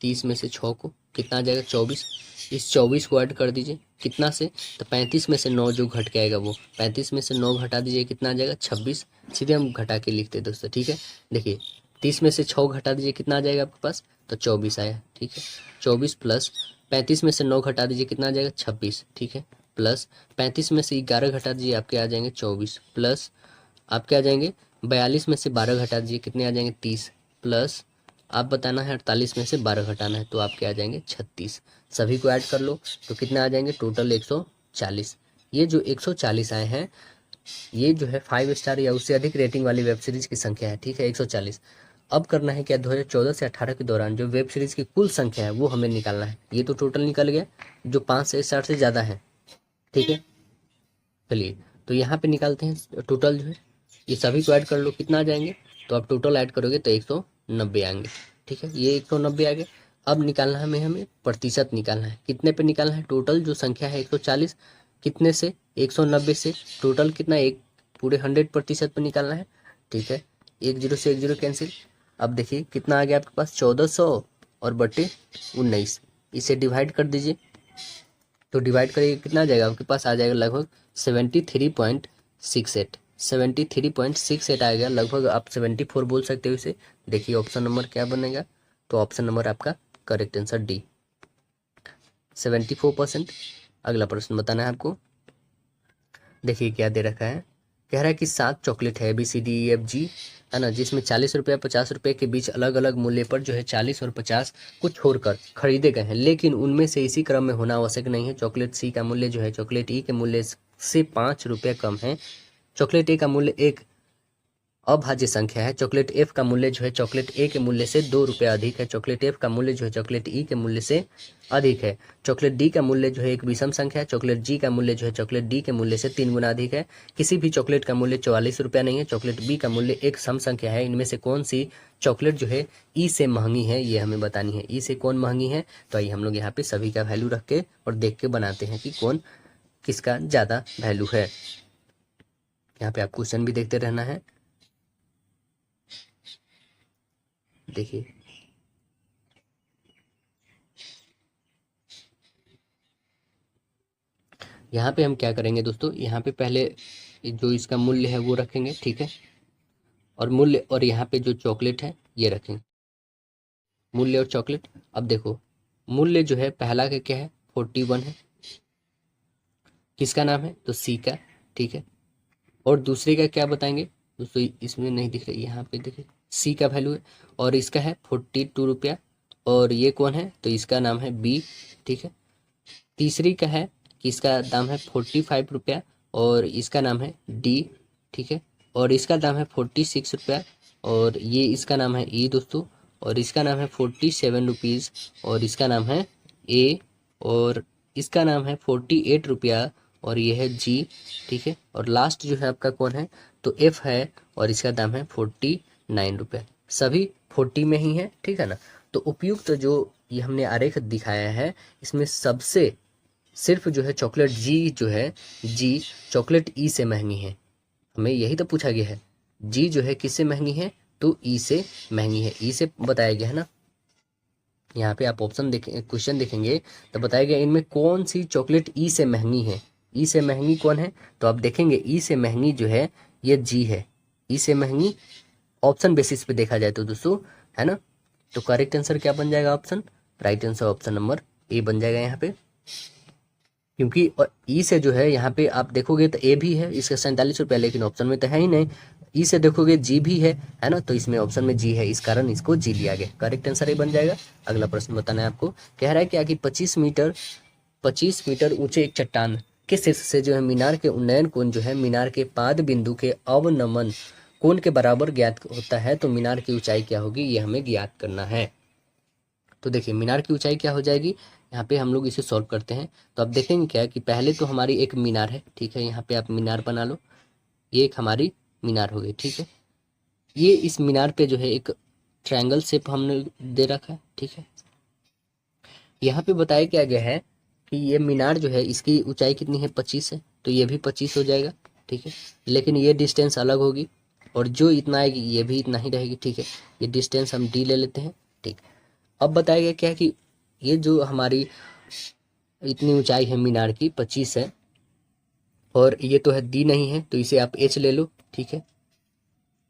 30 में से 6 को कितना आ जाएगा, 24। इस 24 को ऐड कर दीजिए कितना से, तो 35 में से 9 जो घट के आएगा वो 35 में से 9 घटा दीजिए कितना आ जाएगा, 26। सीधे हम घटा के लिखते हैं दोस्तों, ठीक है। देखिए 30 में से 6 घटा दीजिए कितना आ जाएगा आपके पास, तो 24 आया, ठीक है। 24 प्लस 35 में से 9 घटा दीजिए कितना आ जाएगा, 26, ठीक है। प्लस 35 में से 11 घटा दीजिए आपके आ जाएंगे 24। प्लस आपके आ जाएंगे 42 में से 12 घटा दीजिए कितने आ जाएंगे, 30। प्लस आप बताना है 48 में से 12 घटाना है, तो आपके आ जाएंगे 36। सभी को ऐड कर लो तो कितने आ जाएंगे, टोटल 140। ये जो 140 आए हैं ये जो है 5 स्टार या उससे अधिक रेटिंग वाली वेब सीरीज की संख्या है, ठीक है, 140। अब करना है क्या, 2014 से 18 के दौरान जो वेब सीरीज की कुल संख्या है वो हमें निकालना है। ये तो टोटल निकल गया जो 5 स्टार से ज़्यादा है, ठीक है। चलिए तो यहाँ पे निकालते हैं टोटल जो है, ये सभी को ऐड कर लो कितना आ जाएंगे, तो आप टोटल ऐड करोगे तो 190 आएंगे, ठीक है। ये 190 आ गए। अब निकालना है हमें प्रतिशत निकालना है, कितने पे निकालना है, टोटल जो संख्या है 140 कितने से, 190 से, टोटल कितना, एक पूरे 100% पे निकालना है, ठीक है। एक जीरो से एक जीरो कैंसिल। अब देखिए कितना आ गया आपके पास, 1400 और बटे 19, इसे डिवाइड कर दीजिए। तो डिवाइड करिए कितना आ जाएगा आपके पास, आ जाएगा लगभग 73.68, 73.68 आएगा लगभग। आप 74 बोल सकते हो इसे। देखिए ऑप्शन नंबर क्या बनेगा, तो ऑप्शन नंबर आपका करेक्ट आंसर डी, 74%। अगला प्रश्न बताना है आपको। देखिए क्या दे रखा है, कह रहा है कि 7 चॉकलेट है ABCDEFG, है ना, जिसमें 40 रुपये 50 रुपये के बीच अलग अलग मूल्य पर जो है 40 और 50 को छोड़कर खरीदे गए हैं, लेकिन उनमें से इसी क्रम में होना आवश्यक नहीं है। चॉकलेट सी का मूल्य जो है चॉकलेट ई के मूल्य से 5 रुपये कम है। चॉकलेट ए का मूल्य एक अभाज्य संख्या है। चॉकलेट एफ का मूल्य जो है चॉकलेट ए के मूल्य से 2 रुपये अधिक है। चॉकलेट एफ का मूल्य जो है चॉकलेट ई के मूल्य से अधिक है। चॉकलेट डी का मूल्य जो है एक विषम संख्या है। चॉकलेट जी का मूल्य जो है चॉकलेट डी के मूल्य से 3 गुना अधिक है। किसी भी चॉकलेट का मूल्य 44 रुपया नहीं है। चॉकलेट बी का मूल्य एक सम संख्या है। इनमें से कौन सी चॉकलेट जो है ई से महंगी है, ये हमें बतानी है। ई से कौन महंगी है, तो आइए हम लोग यहाँ पे सभी का वैल्यू रख के और देख के बनाते हैं कि कौन किसका ज़्यादा वैल्यू है। यहाँ पे आप क्वेश्चन भी देखते रहना है। देखिए यहाँ पे हम क्या करेंगे दोस्तों, यहाँ पे पहले जो इसका मूल्य है वो रखेंगे, ठीक है। और मूल्य और यहाँ पे जो चॉकलेट है ये रखेंगे, मूल्य और चॉकलेट। अब देखो मूल्य जो है पहला का क्या है, 41 है। किसका नाम है, तो सी का, ठीक है। और दूसरे का क्या बताएंगे दोस्तों, इसमें नहीं दिख रहा, यहाँ पे देखिए सी का वैल्यू है और इसका है 42 रुपया। और ये कौन है, तो इसका नाम है बी, ठीक है। तीसरी का है कि इसका दाम है 45 रुपया और इसका नाम है डी, ठीक है। और इसका दाम है 46 रुपया और ये इसका नाम है ई दोस्तों। और इसका नाम है 47 रुपीज़ और इसका नाम है ए। और इसका नाम है 48 रुपया और ये है जी, ठीक है। और लास्ट जो है आपका कौन है, तो एफ है और इसका दाम है 49 रुपये। सभी 40 में ही है, ठीक है ना। तो उपयुक्त जो ये हमने आरेख दिखाया है, इसमें सबसे सिर्फ जो है चॉकलेट जी जो है, जी चॉकलेट ई से महंगी है। हमें यही तो पूछा गया है, जी जो है किससे महंगी है, तो ई से महंगी है, ई से बताया गया है ना। यहाँ पे आप ऑप्शन देखें, क्वेश्चन देखेंगे तो बताया गया इनमें कौन सी चॉकलेट ई से महंगी है, ई से महंगी कौन है, तो आप देखेंगे ई से महंगी जो है ये जी है, ई से महंगी ऑप्शन बेसिस पे देखा जाए तो दोस्तों, है ना। तो करेक्ट आंसर क्या बन जाएगा, option right answer option number A बन जाएगा यहाँ पे। क्योंकि ई से जो है यहाँ पे आप देखोगे तो ए भी है, इसका 47 रुपया, लेकिन ऑप्शन में तो है ही नहीं। ई से देखोगे जी भी है ना, तो इसमें ऑप्शन में जी है, इस कारण इसको जी लिया गया। करेक्ट आंसर ए बन जाएगा। अगला प्रश्न बताना है आपको, कह रहा है क्या कि 25 मीटर ऊंचे एक चट्टान के शीर्ष से जो है मीनार के उन्नयन कोण जो है मीनार के पाद बिंदु के अवनमन कोण के बराबर ज्ञात होता है, तो मीनार की ऊंचाई क्या होगी, ये हमें ज्ञात करना है। तो देखिए मीनार की ऊंचाई क्या हो जाएगी, यहाँ पे हम लोग इसे सॉल्व करते हैं। तो अब देखेंगे क्या कि पहले तो हमारी एक मीनार है, ठीक है, यहाँ पे आप मीनार बना लो, ये एक हमारी मीनार हो गई, ठीक है। ये इस मीनार पे जो है एक ट्रायंगल शेप हमने दे रखा है, ठीक है। यहाँ पे बताया क्या गया है कि ये मीनार जो है इसकी ऊंचाई कितनी है, 25 है, तो ये भी 25 हो जाएगा, ठीक है। लेकिन ये डिस्टेंस अलग होगी और जो इतना आएगी ये भी इतना ही रहेगी, ठीक है। ये डिस्टेंस हम डी ले लेते हैं, ठीक। अब बताया गया क्या कि ये जो हमारी इतनी ऊंचाई है मीनार की 25 है, और ये तो है डी नहीं है, तो इसे आप एच ले लो, ठीक है,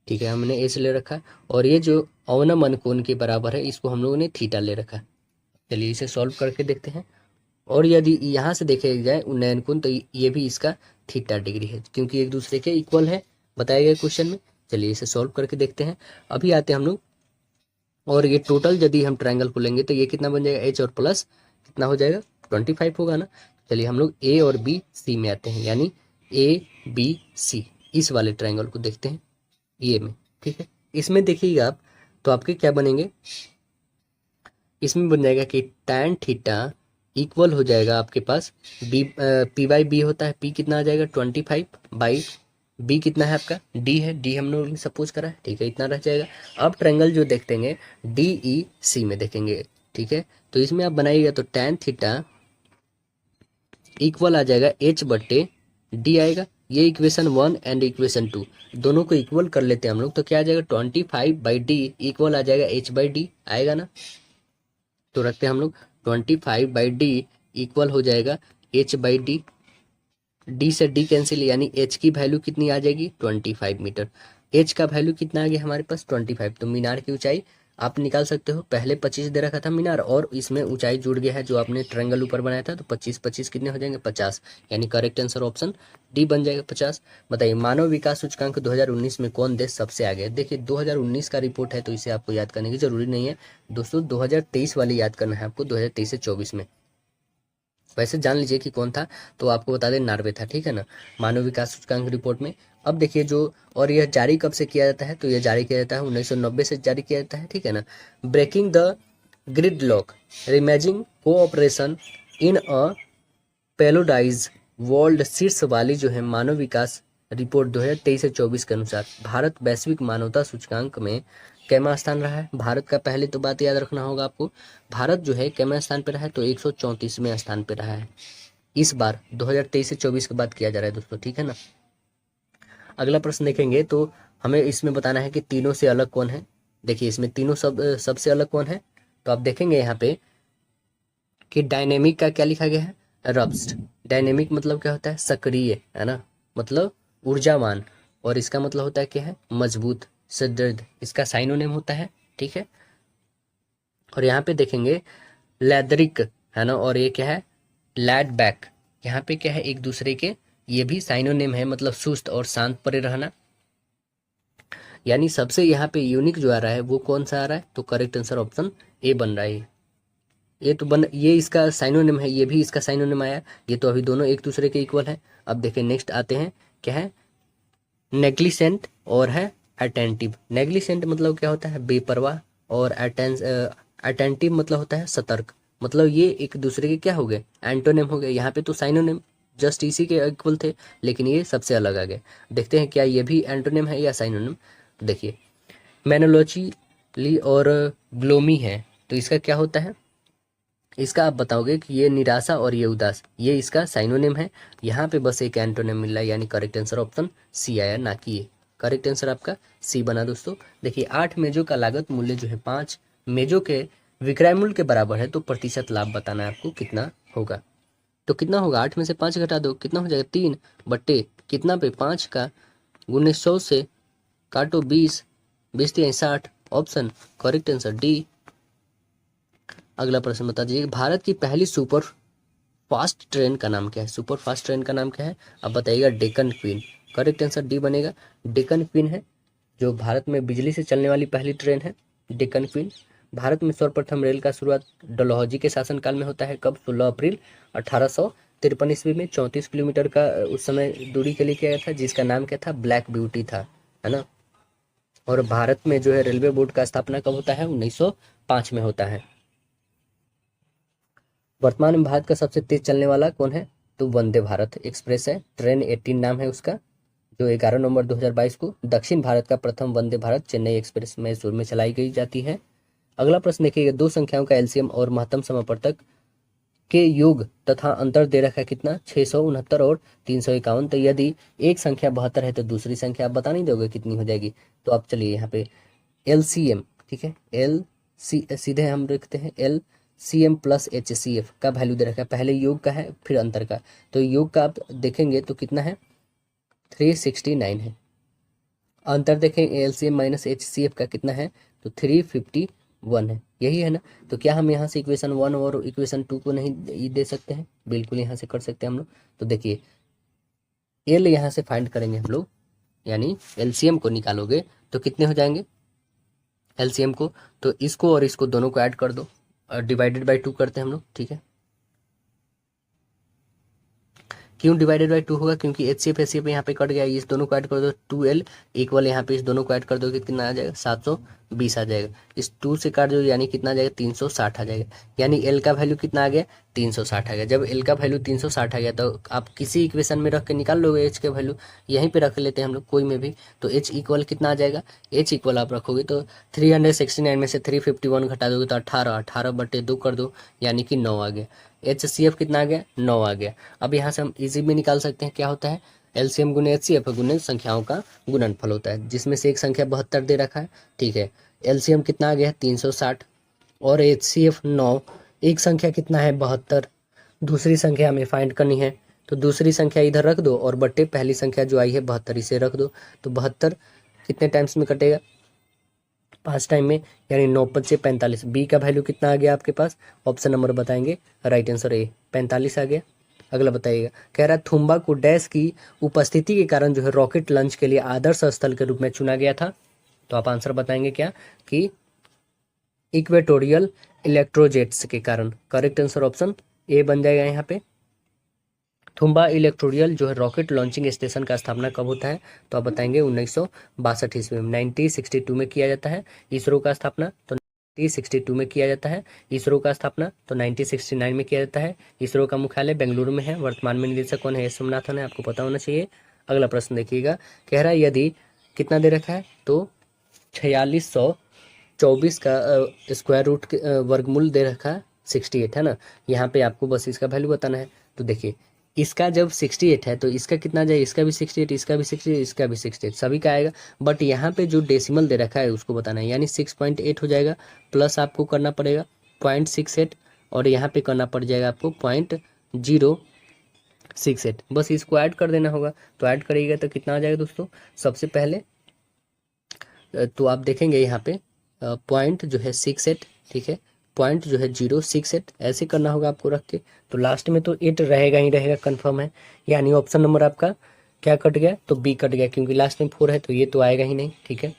ठीक है, हमने एच ले रखा है। और ये जो अवनमन कोण के बराबर है, इसको हम लोगों ने थीटा ले रखा है। चलिए इसे सॉल्व करके देखते हैं। और यदि यहाँ से देखे जाए उन्नयन कोण, तो ये भी इसका थीटा डिग्री है, क्योंकि एक दूसरे के इक्वल है, बताया गया क्वेश्चन में। चलिए इसे सॉल्व करके देखते हैं। अभी आते हैं हम लोग, और ये टोटल यदि हम ट्रायंगल को लेंगे तो ये कितना बन जाएगा, एच और प्लस कितना हो जाएगा, 25 होगा ना। चलिए हम लोग ए और बी सी में आते हैं, यानी ए बी सी इस वाले ट्रायंगल को देखते हैं, ये में, ठीक है। इसमें देखिएगा आप, तो आपके क्या बनेंगे, इसमें बन जाएगा कि tan थीटा इक्वल हो जाएगा आपके पास बी, पी बाई बी होता है, पी कितना आ जाएगा 25 बाई बी कितना है आपका डी है, डी हम लोग सपोज करा है, ठीक है, इतना रह जाएगा। अब ट्रायंगल जो देखेंगे डी ई सी में देखेंगे, ठीक है। तो इसमें आप बनाइएगा तो tan थीटा इक्वल आ जाएगा एच बट्टे डी आएगा। ये इक्वेशन 1 एंड इक्वेशन 2 दोनों को इक्वल कर लेते हैं हम लोग, तो क्या आ जाएगा 25 बाई डी इक्वल आ जाएगा एच बाई डी आएगा ना। तो रखते हैं हम लोग 25 बाई डी इक्वल हो जाएगा एच बाई डी, डी से डी कैंसिल, यानी एच की वैल्यू कितनी आ जाएगी 25 मीटर, एच का वैल्यू कितना आ गया हमारे पास 25। तो मीनार की ऊंचाई आप निकाल सकते हो, पहले 25 दे रखा था मीनार, और इसमें ऊंचाई जुड़ गया है जो आपने ट्रायंगल ऊपर बनाया था, तो 25 कितने हो जाएंगे 50, यानी करेक्ट आंसर ऑप्शन डी बन जाएगा 50। बताइए मानव विकास सूचकांक 2019 में कौन देश सबसे आगे है। देखिए 2019 का रिपोर्ट है, तो इसे आपको याद करने की जरूरी नहीं है दोस्तों, 2023 वाली याद करना है आपको, 2023 से 24 में। वैसे जान लीजिए कि कौन था, तो आपको बता दें नॉर्वे था, ठीक है ना, मानव विकास सूचकांक रिपोर्ट में। अब देखिए जो, और यह जारी कब से किया जाता है, तो यह जारी किया जाता है 1990 से जारी किया जाता है, ठीक है ना। Breaking the gridlock, reimagining cooperation in a polarised world शीर्ष वाली जो है मानव विकास रिपोर्ट 2023 से 24 के अनुसार भारत वैश्विक मानवता सूचकांक में कैमा स्थान रहा है। भारत का पहले तो बात याद रखना होगा आपको, भारत जो है कैमा स्थान पे रहा है, तो 134वें स्थान पे रहा है। इस बार 2023 से 24 की बात किया जा रहा है दोस्तों, ठीक है ना। अगला प्रश्न देखेंगे तो हमें इसमें बताना है कि तीनों से अलग कौन है। देखिए इसमें तीनों सबसे अलग कौन है, तो आप देखेंगे यहाँ पे कि डायनेमिक का क्या लिखा गया है, रब्स्ट। डायनेमिक मतलब क्या होता है, सक्रिय, है ना, मतलब ऊर्जावान, और इसका मतलब होता है क्या है, मजबूत, सुदृढ़, इसका साइनोनिम होता है, ठीक है। और यहाँ पे देखेंगे लैदरिक, है ना, और ये क्या है, लैड बैक, यहाँ पे क्या है एक दूसरे के, ये भी साइनोनिम है, मतलब सुस्त और शांत परे रहना। यानी सबसे यहाँ पे यूनिक जो आ रहा है वो कौन सा आ रहा है, तो करेक्ट आंसर ऑप्शन ए बन रहा है। ये इसका साइनोनिम है, ये भी इसका साइनोनिम आया, ये तो अभी दोनों एक दूसरे के इक्वल है। अब देखें नेक्स्ट आते हैं, क्या है, नेग्लिसेंट और है अटेंटिव। नेग्लिसेंट मतलब क्या होता है, बेपरवाह, और अटेंटिव मतलब होता है सतर्क। मतलब ये एक दूसरे के क्या हो गए, एंटोनिम हो गए, यहाँ पे तो साइनोनिम जस्ट इसी के इक्वल थे, लेकिन ये सबसे अलग आ गए। देखते हैं क्या ये भी एंटोनिम है या साइनोनिम। देखिए मेनोलॉजी और ग्लोमी है, तो इसका क्या होता है, इसका आप बताओगे कि ये निराशा और ये उदास, ये इसका साइनोनिम है। यहाँ पे बस एक एंटोनिम मिल रहा है, यानी करेक्ट आंसर ऑप्शन सी आया, ना कि ये। करेक्ट आंसर आपका सी बना दोस्तों। देखिए 8 मेजों का लागत मूल्य जो है 5 मेजों के विक्रय मूल्य के बराबर है, तो प्रतिशत लाभ बताना है आपको कितना होगा। तो कितना होगा, 8 में से 5 घटा दो, कितना हो जाएगा 3 बट्टे कितना पे 5 का गुने 100 से काटो 20, 20 तिया 60, ऑप्शन करेक्ट आंसर डी। अगला प्रश्न बता दीजिए, भारत की पहली सुपर फास्ट ट्रेन का नाम क्या है। सुपर फास्ट ट्रेन का नाम क्या है, अब बताइएगा। Deccan queen. Correct answer D बनेगा, डेक्कन क्वीन है जो भारत में बिजली से चलने वाली पहली ट्रेन है, डेक्कन क्वीन। भारत में सर्वप्रथम रेल का शुरुआत डलहौजी के शासनकाल में होता है, कब, 16 अप्रैल 1853 ईस्वी में। 34 किलोमीटर का उस समय दूरी के लिए किया गया था, जिसका नाम क्या था, ब्लैक ब्यूटी था, है ना। और भारत में जो है रेलवे बोर्ड का स्थापना कब होता है, 1905 में होता है। वर्तमान में भारत का सबसे तेज चलने वाला कौन है, तो वंदे भारत एक्सप्रेस है, ट्रेन 18 नाम है उसका, जो 11 नवंबर 2022 को दक्षिण भारत का प्रथम वंदे भारत चेन्नई एक्सप्रेस मैसूर में चलाई गई जाती है। अगला प्रश्न देखिएगा, दो संख्याओं का एलसीएम और महत्तम समापवर्तक के योग तथा अंतर दे रखा है कितना, 669 और 351। तो यदि एक संख्या 72 है तो दूसरी संख्या आप बता नहीं दोगे कितनी हो जाएगी। तो आप चलिए यहाँ पे एलसीएम, ठीक है, एल सी सीधे हम रखते हैं, L C M plus H C F का वैल्यू दे रखा है, पहले योग का है फिर अंतर का। तो योग का आप देखेंगे तो कितना है, 369 है। अंतर देखें L C M minus H C F का कितना है, तो 351 है, यही है ना। तो क्या हम यहाँ से इक्वेशन 1 और इक्वेशन 2 को नहीं दे सकते हैं, बिल्कुल यहाँ से कर सकते हैं हम लोग। तो देखिए एल यहाँ से फाइंड करेंगे हम लोग, यानी एलसीएम को निकालोगे तो कितने हो जाएंगे एलसीएम को, तो इसको और इसको दोनों को ऐड कर दो और डिवाइडेड बाय 2 करते हैं हम लोग, ठीक है। क्यों डिवाइडेड बाय 2 होगा, क्योंकि एच सी एफ यहाँ पे कट गया, इस दोनों को ऐड कर दो, 2l इक्वल यहाँ पे इस दोनों को ऐड कर दो कि कितना आ जाएगा, 720 आ जाएगा। इस 2 से काट दो यानी कितना आ जाएगा, 360 आ जाएगा। यानी l का वैल्यू कितना आ गया, 360 आ गया। जब l का वैल्यू 360 आ गया तो आप किसी इक्वेशन में रख के निकाल लोगे h के वैल्यू, यहीं पे रख लेते हैं हम लोग कोई में भी। तो h इक्वल कितना आ जाएगा, h इक्वल आप रखोगे तो 369 में से 351 घटा दोगे तो 18, 18 बटे 2 कर दो यानी कि 9 आ गया। एच सी एफ कितना आ गया, 9 आ गया। अब यहाँ से हम इजी में निकाल सकते हैं, क्या होता है, एलसीएम गुने एच सी एफ गुने संख्याओं का गुणनफल होता है, जिसमें से एक संख्या 72 दे रखा है, ठीक है। एलसीएम कितना आ गया, 360 और एच सी एफ 9, एक संख्या कितना है 72, दूसरी संख्या हमें फाइंड करनी है, तो दूसरी संख्या इधर रख दो और बट्टे पहली संख्या जो आई है 72 इसे रख दो। तो 72 कितने टाइम्स में कटेगा, 5 टाइम में, यानी 9 से 45। बी का वैल्यू कितना आ गया आपके पास, ऑप्शन नंबर बताएंगे, राइट आंसर ए 45 आ गया। अगला बताइएगा, कह रहा है थुम्बा को डैश की उपस्थिति के कारण जो है रॉकेट लॉन्च के लिए आदर्श स्थल के रूप में चुना गया था। तो आप आंसर बताएंगे क्या, कि इक्वेटोरियल इलेक्ट्रोजेट्स के कारण। करेक्ट आंसर ऑप्शन ए बन जाएगा यहाँ पे। थुम्बा इलेक्ट्रोरियल जो है रॉकेट लॉन्चिंग स्टेशन का स्थापना कब होता है, तो आप बताएंगे 1962 ईस्वी में, 1962 में किया जाता है इसरो का स्थापना। तो 1962 में किया जाता है इसरो का स्थापना, तो 1969 में किया जाता है। इसरो का मुख्यालय बेंगलुरु में है। वर्तमान में निदेशक कौन है, एस सोमनाथन है, आपको पता होना चाहिए। अगला प्रश्न देखिएगा, कह रहा है यदि कितना दे रखा है, तो 4624 का स्क्वायर रूट वर्गमूल दे रखा है 68 है ना। यहाँ पे आपको बस इसका वैल्यू बताना है। तो देखिए इसका जब 68 है तो इसका कितना आ जाए, इसका भी 68, इसका भी 68, इसका भी 68, सभी का आएगा। बट यहाँ पे जो डेसिमल दे रखा है उसको बताना है, यानी 6.8 हो जाएगा, प्लस आपको करना पड़ेगा 0.68 और यहाँ पे करना पड़ जाएगा आपको 0.068, बस इसको ऐड कर देना होगा। तो ऐड करिएगा तो कितना आ जाएगा दोस्तों, सबसे पहले तो आप देखेंगे यहाँ पे पॉइंट जो है 68, ठीक है, पॉइंट जो है 068 ऐसे करना होगा आपको रख के। तो लास्ट में तो 8 रहेगा ही रहेगा, कंफर्म है। यानी ऑप्शन नंबर आपका क्या कट गया, तो बी कट गया, क्योंकि लास्ट में 4 है तो ये तो आएगा ही नहीं, ठीक है।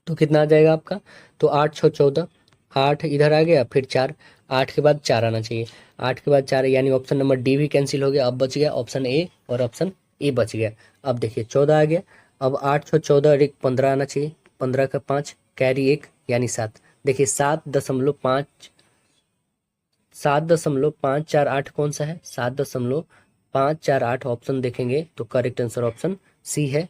तो कितना आ जाएगा आपका, तो 8 6 14, 8 इधर आ गया, फिर 4, 8 के बाद 4 आना चाहिए, 8 के बाद 4, यानी ऑप्शन नंबर डी भी कैंसिल हो गया। अब बच गया ऑप्शन ए और ऑप्शन ए बच गया। अब देखिए 14 आ गया, अब 8 6 14 और 1 15 आना चाहिए, 15 का 5 कैरी 1 यानी 7। देखिए 7.5 7.548 कौन सा है? 7.548 ऑप्शन देखेंगे तो करेक्ट आंसर ऑप्शन सी है।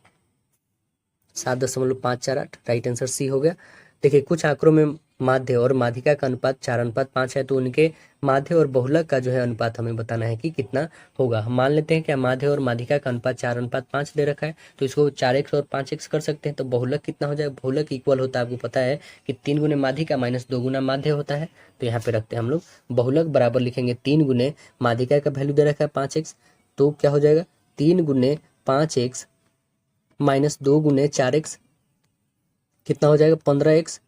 7.548 राइट आंसर सी हो गया। देखिए कुछ आंकड़ों में माध्य और माध्यिका का अनुपात 4:5 है, तो उनके माध्य और बहुलक का जो है अनुपात हमें बताना है कि कितना होगा। हम मान लेते हैं कि माध्य और माध्यिका का अनुपात 4:5 दे रखा है, तो इसको 4x और 5x कर सकते हैं। तो बहुलक कितना हो जाएगा? बहुलक इक्वल होता है, आपको पता है कि 3 गुने माध्यिका माइनस 2 गुना माध्य होता है। तो यहाँ पे रखते हैं हम लोग बहुलक बराबर लिखेंगे 3 गुने माध्यिका का वैल्यू दे रखा है 5x, तो क्या हो जाएगा? 3 गुने 5x माइनस 2 गुने 4x कितना हो जाएगा? 15x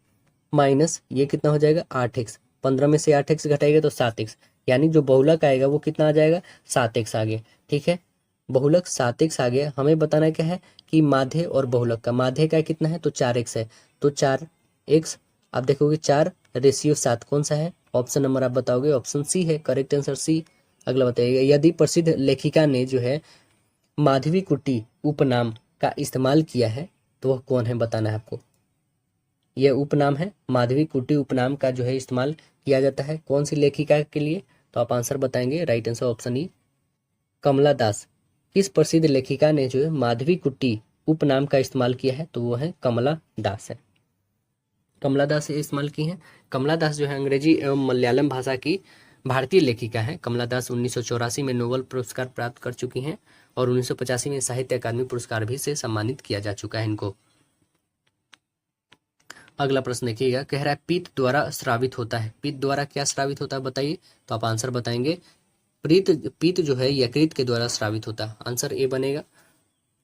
माइनस ये कितना हो जाएगा? 8x। 15 में से 8x घटाएगा तो 7x, यानी जो बहुलक आएगा वो कितना आ जाएगा? 7x आ गया। ठीक है, बहुलक 7x आ गया। हमें बताना क्या है कि माध्य और बहुलक का, माध्य का कितना है? तो 4x है, तो 4x। आप देखोगे 4:7 कौन सा है? ऑप्शन नंबर आप बताओगे ऑप्शन सी है, करेक्ट आंसर सी। अगला बताइए, यदि प्रसिद्ध लेखिका ने जो है माधवी कुट्टी उपनाम का इस्तेमाल किया है तो वह कौन है? बताना है आपको। यह उपनाम है, माधवी कुट्टी उपनाम का जो है इस्तेमाल किया जाता है कौन सी लेखिका के लिए? तो आप आंसर बताएंगे राइट आंसर ऑप्शन ई, कमला दास। किस प्रसिद्ध लेखिका ने जो है माधवी कुट्टी उपनाम का इस्तेमाल किया है? तो वो है कमला दास है। कमला दास ये इस्तेमाल की हैं। कमला दास जो है अंग्रेजी एवं मलयालम भाषा की भारतीय लेखिका है। कमला दास 1984 में नोबेल पुरस्कार प्राप्त कर चुकी हैं और 1985 में साहित्य अकादमी पुरस्कार भी से सम्मानित किया जा चुका है इनको। अगला प्रश्न देखिएगा, कह रहा है पित्त द्वारा स्रावित होता है। पित्त द्वारा क्या स्रावित होता है बताइए? तो आप आंसर बताएंगे पित्त जो है यकृत के द्वारा स्रावित होता है। आंसर ए बनेगा।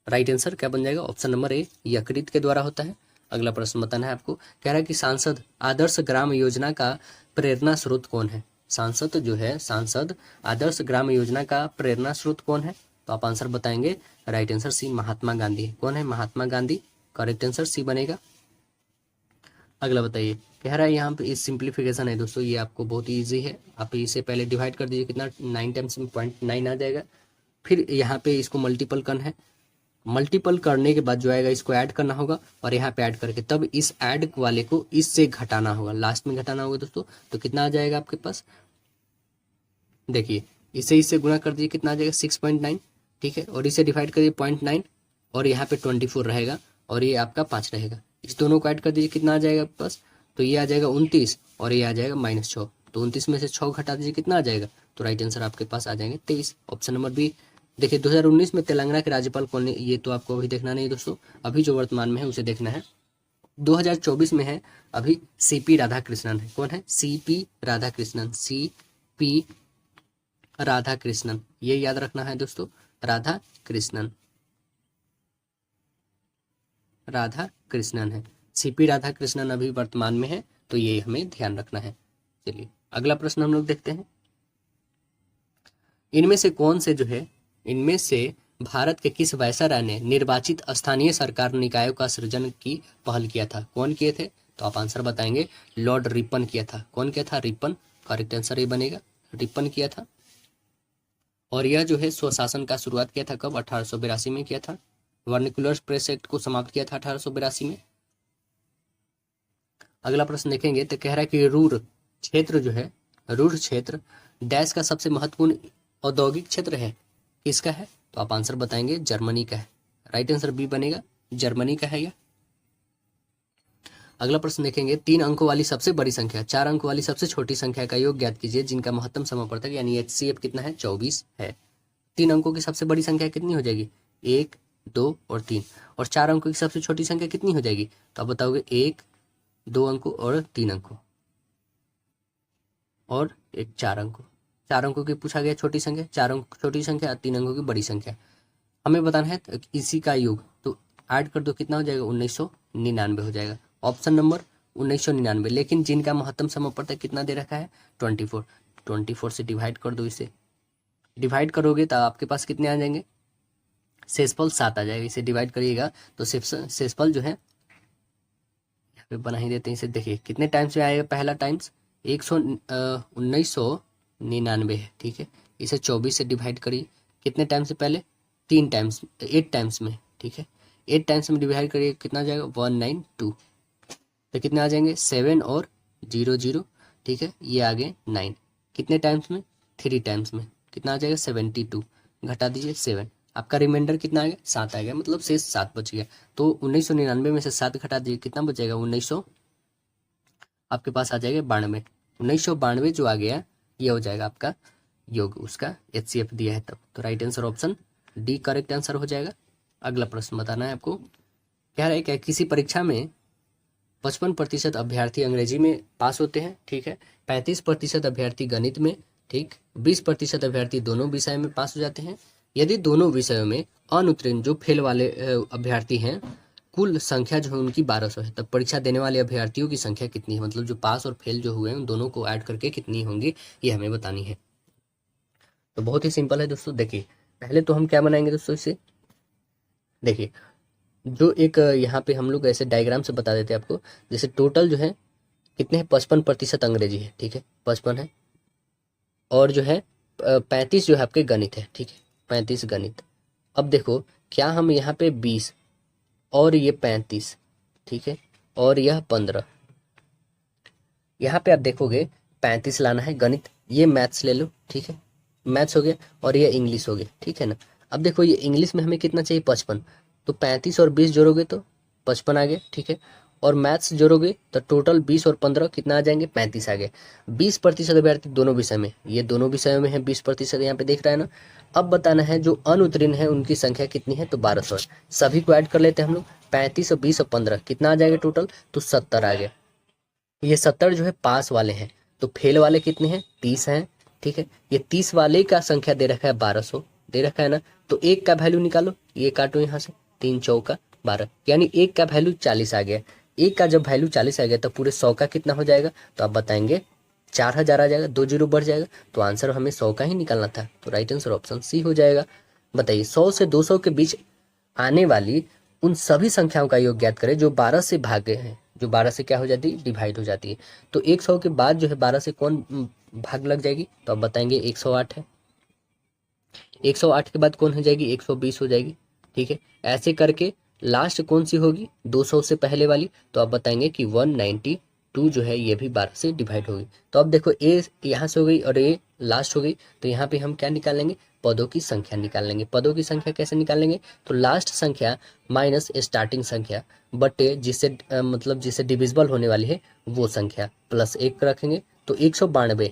राइट आंसर क्या बन जाएगा? ऑप्शन नंबर ए, यकृत के द्वारा होता है। अगला प्रश्न बताना है आपको, कह रहा है कि सांसद आदर्श ग्राम योजना का प्रेरणा स्रोत कौन है? सांसद आदर्श ग्राम योजना का प्रेरणा स्रोत कौन है? तो आप आंसर बताएंगे right answer C, Mahatma Gandhi. कौन है? Mahatma Gandhi. Correct answer C बनेगा। अगला बताइए, कह रहा है यहाँ पे इस सिंप्लीफिकेशन है दोस्तों, ये आपको बहुत ईजी है। आप इसे पहले डिवाइड कर दीजिए, कितना 9 टाइम्स में 0.9 आ जाएगा। फिर यहाँ पे इसको मल्टीपल करना है, मल्टीपल करने के बाद जो आएगा इसको ऐड करना होगा और यहाँ पे ऐड करके तब इस ऐड वाले को इससे घटाना होगा, लास्ट में घटाना होगा दोस्तों। तो कितना आ जाएगा आपके पास? देखिए इसे इससे गुणा कर दीजिए, कितना आ जाएगा? 6.9। ठीक है, और इसे डिवाइड करिए 0.9 और यहाँ पे 24 रहेगा और ये आपका 5 रहेगा। इस दोनों को ऐड कर दीजिए, कितना आ जाएगा आपके पास? तो ये आ जाएगा 29 और ये आ जाएगा -6। तो 29 में से 6 घटा दीजिए, कितना आ जाएगा? तो राइट आंसर आपके पास आ जाएंगे 23। Option number B. देखिए 2019 में तेलंगाना के राज्यपाल कौन ने, ये तो आपको अभी देखना नहीं दोस्तों, अभी जो वर्तमान में है उसे देखना है। 2024 में है अभी सीपी राधाकृष्णन है। कौन है? सीपी राधाकृष्णन। सीपी राधाकृष्णन, ये याद रखना है दोस्तों, राधाकृष्णन, राधाकृष्णन है। सीपी राधाकृष्णन अभी वर्तमान में है, तो ये हमें ध्यान रखना है। चलिए अगला प्रश्न हम लोग देखते हैं, इनमें से भारत के किस वायसराय ने निर्वाचित स्थानीय सरकार निकायों का सृजन की पहल किया था? कौन किए थे? तो आप आंसर बताएंगे लॉर्ड रिपन किया था। कौन किया था? रिपन। करेक्ट आंसर ये बनेगा, रिपन किया था। और यह जो है स्वशासन का शुरुआत किया था कब? 1882 में किया था। वर्निकुलर प्रेस एक्ट को समाप्त किया था 1882 में। अगला प्रश्न देखेंगे तो कह रहा है कि रूर क्षेत्र डैश का सबसे महत्वपूर्ण औद्योगिक क्षेत्र है, किसका है? तो आप आंसर बताएंगे जर्मनी का है। राइट आंसर बी बनेगा, जर्मनी का है यह। अगला प्रश्न देखेंगे, 3 अंकों वाली सबसे बड़ी संख्या 4 अंकों वाली सबसे छोटी संख्या का योग ज्ञात कीजिए जिनका महत्तम समापवर्तक यानी एचसीएफ कितना है? 24 है। 3 अंकों की सबसे बड़ी संख्या कितनी हो जाएगी? 1, 2 और 3। और 4 अंकों की सबसे छोटी संख्या कितनी हो जाएगी? तो आप बताओगे 1, 2 अंकों और 3 अंकों और एक 4 अंकों। 4 अंकों की पूछा गया छोटी संख्या, 4 अंक छोटी संख्या, 3 अंकों की बड़ी संख्या हमें बताना है। तो इसी का योग तो ऐड कर दो, कितना हो जाएगा? 1999 हो जाएगा। Option number 1999। लेकिन जिनका महत्तम समापवर्तक कितना दे रखा है? 24। 24 से डिवाइड कर दो, इसे डिवाइड करोगे तो आपके पास कितने आ जाएंगे? शेषफल 7 आ जाएगा। इसे डिवाइड करिएगा तो शेषफल जो है यहाँ पे बना ही देते हैं इसे। देखिए कितने टाइम्स में आएगा? पहला टाइम्स 1999 है। ठीक है, इसे 24 से डिवाइड करिए, कितने टाइम से? पहले 3 टाइम्स, 8 टाइम्स में। ठीक है, 8 टाइम्स में डिवाइड करिए, कितना आ जाएगा? 192। तो कितने आ जाएंगे? 7 और 0 0। ठीक है, ये आ गए 9। कितने टाइम्स में, 3 टाइम्स में, कितना आ जाएगा 72, घटा दीजिए 7, आपका रिमाइंडर कितना आ गया 7 आ गया, मतलब शेष 7 बच गया। तो 1999 में से 7 घटा दीजिए, कितना बच जाएगा 1900, आपके पास आ जाएगा 92, 1992 जो आ गया ये हो जाएगा आपका योग, उसका HCF दिया है तब। तो right answer option D correct answer हो जाएगा। अगला प्रश्न बताना है आपको, कह रहा है क्या किसी परीक्षा में 55% अभ्यर्थी अंग्रेजी में पास होते हैं, ठीक है, 35% अभ्यर्थी गणित में, ठीक, 20% अभ्यर्थी दोनों विषय में पास हो जाते हैं। यदि दोनों विषयों में अनुत्तीर्ण जो फेल वाले अभ्यर्थी हैं, कुल संख्या जो है उनकी 1200 है, तब परीक्षा देने वाले अभ्यर्थियों की संख्या कितनी है, मतलब जो पास और फेल जो हुए हैं उन दोनों को ऐड करके कितनी होंगी, ये हमें बतानी है। तो बहुत ही सिंपल है दोस्तों। देखिए पहले तो हम क्या बनाएंगे दोस्तों, इसे देखिए जो एक यहाँ पे हम लोग ऐसे डायग्राम से बता देते हैं आपको। जैसे टोटल जो है कितने हैं, 55% अंग्रेजी है, ठीक है, 55 है, और जो है 35 जो है आपके गणित है, ठीक है, 35 गणित। अब देखो क्या हम यहाँ पे 20 और ये 35, ठीक है, और यह 15, यहाँ पे आप देखोगे 35 लाना है गणित, ये मैथ्स ले लो, ठीक है, मैथ्स हो गया, और ये इंग्लिश हो गया, ठीक है ना। अब देखो ये इंग्लिश में हमें कितना चाहिए 55, तो 35 और 20 जोड़ोगे तो 55 आ गया, ठीक है, और मैथ्स जोड़ोगे तो टोटल 20 और 15 कितना आ जाएंगे 35 आ गए। 20% अभ्यर्थी दोनों विषय में, ये दोनों विषयों में है 20%, यहाँ पे देख रहा है ना। अब बताना है जो अनुत्तीर्ण है उनकी संख्या कितनी है, तो 1200 है। सभी को ऐड कर लेते हैं हम लोग, 35 और 20 और 15 कितना आ जाएगा टोटल, तो 70 आ गया। ये 70 जो है पास वाले हैं, तो फेल वाले कितने हैं 30 हैं, ठीक है। ये 30 वाले का संख्या दे रखा है 1200, दे रखा है ना। तो एक का वैल्यू निकालो, ये काटो यहाँ से, 3 चौका 12, यानी एक का वैल्यू 40 आ गया। एक का जब वैल्यू 40 आ गया तो पूरे 100 का कितना हो जाएगा, तो आप बताएंगे 4000 आ जाएगा, 2 जीरो बढ़ जाएगा, तो आंसर हमें 100 का ही निकालना था। तो राइट आंसर ऑप्शन सी हो जाएगा। बताइए 100 से 200 के बीच आने वाली उन सभी संख्याओं का योग ज्ञात करें जो 12 से भागे हैं, जो 12 से क्या हो जाती है, डिवाइड हो जाती है। तो 100 के बाद जो है 12 से कौन भाग लग जाएगी, तो आप बताएंगे 108 है। 108 के बाद कौन हो जाएगी, 120 हो जाएगी, ठीक है। ऐसे करके लास्ट कौन सी होगी 200 से पहले वाली, तो आप बताएंगे कि 192 जो है ये भी 12 से डिवाइड होगी। तो अब देखो ए यहाँ से हो गई और ए लास्ट हो गई, तो यहाँ पे हम क्या निकालेंगे, पदों की संख्या निकाल लेंगे। पदों की संख्या कैसे निकालेंगे, तो लास्ट संख्या माइनस स्टार्टिंग संख्या बटे जिससे मतलब जिससे डिविजिबल होने वाली है वो संख्या प्लस 1 रखेंगे। तो 192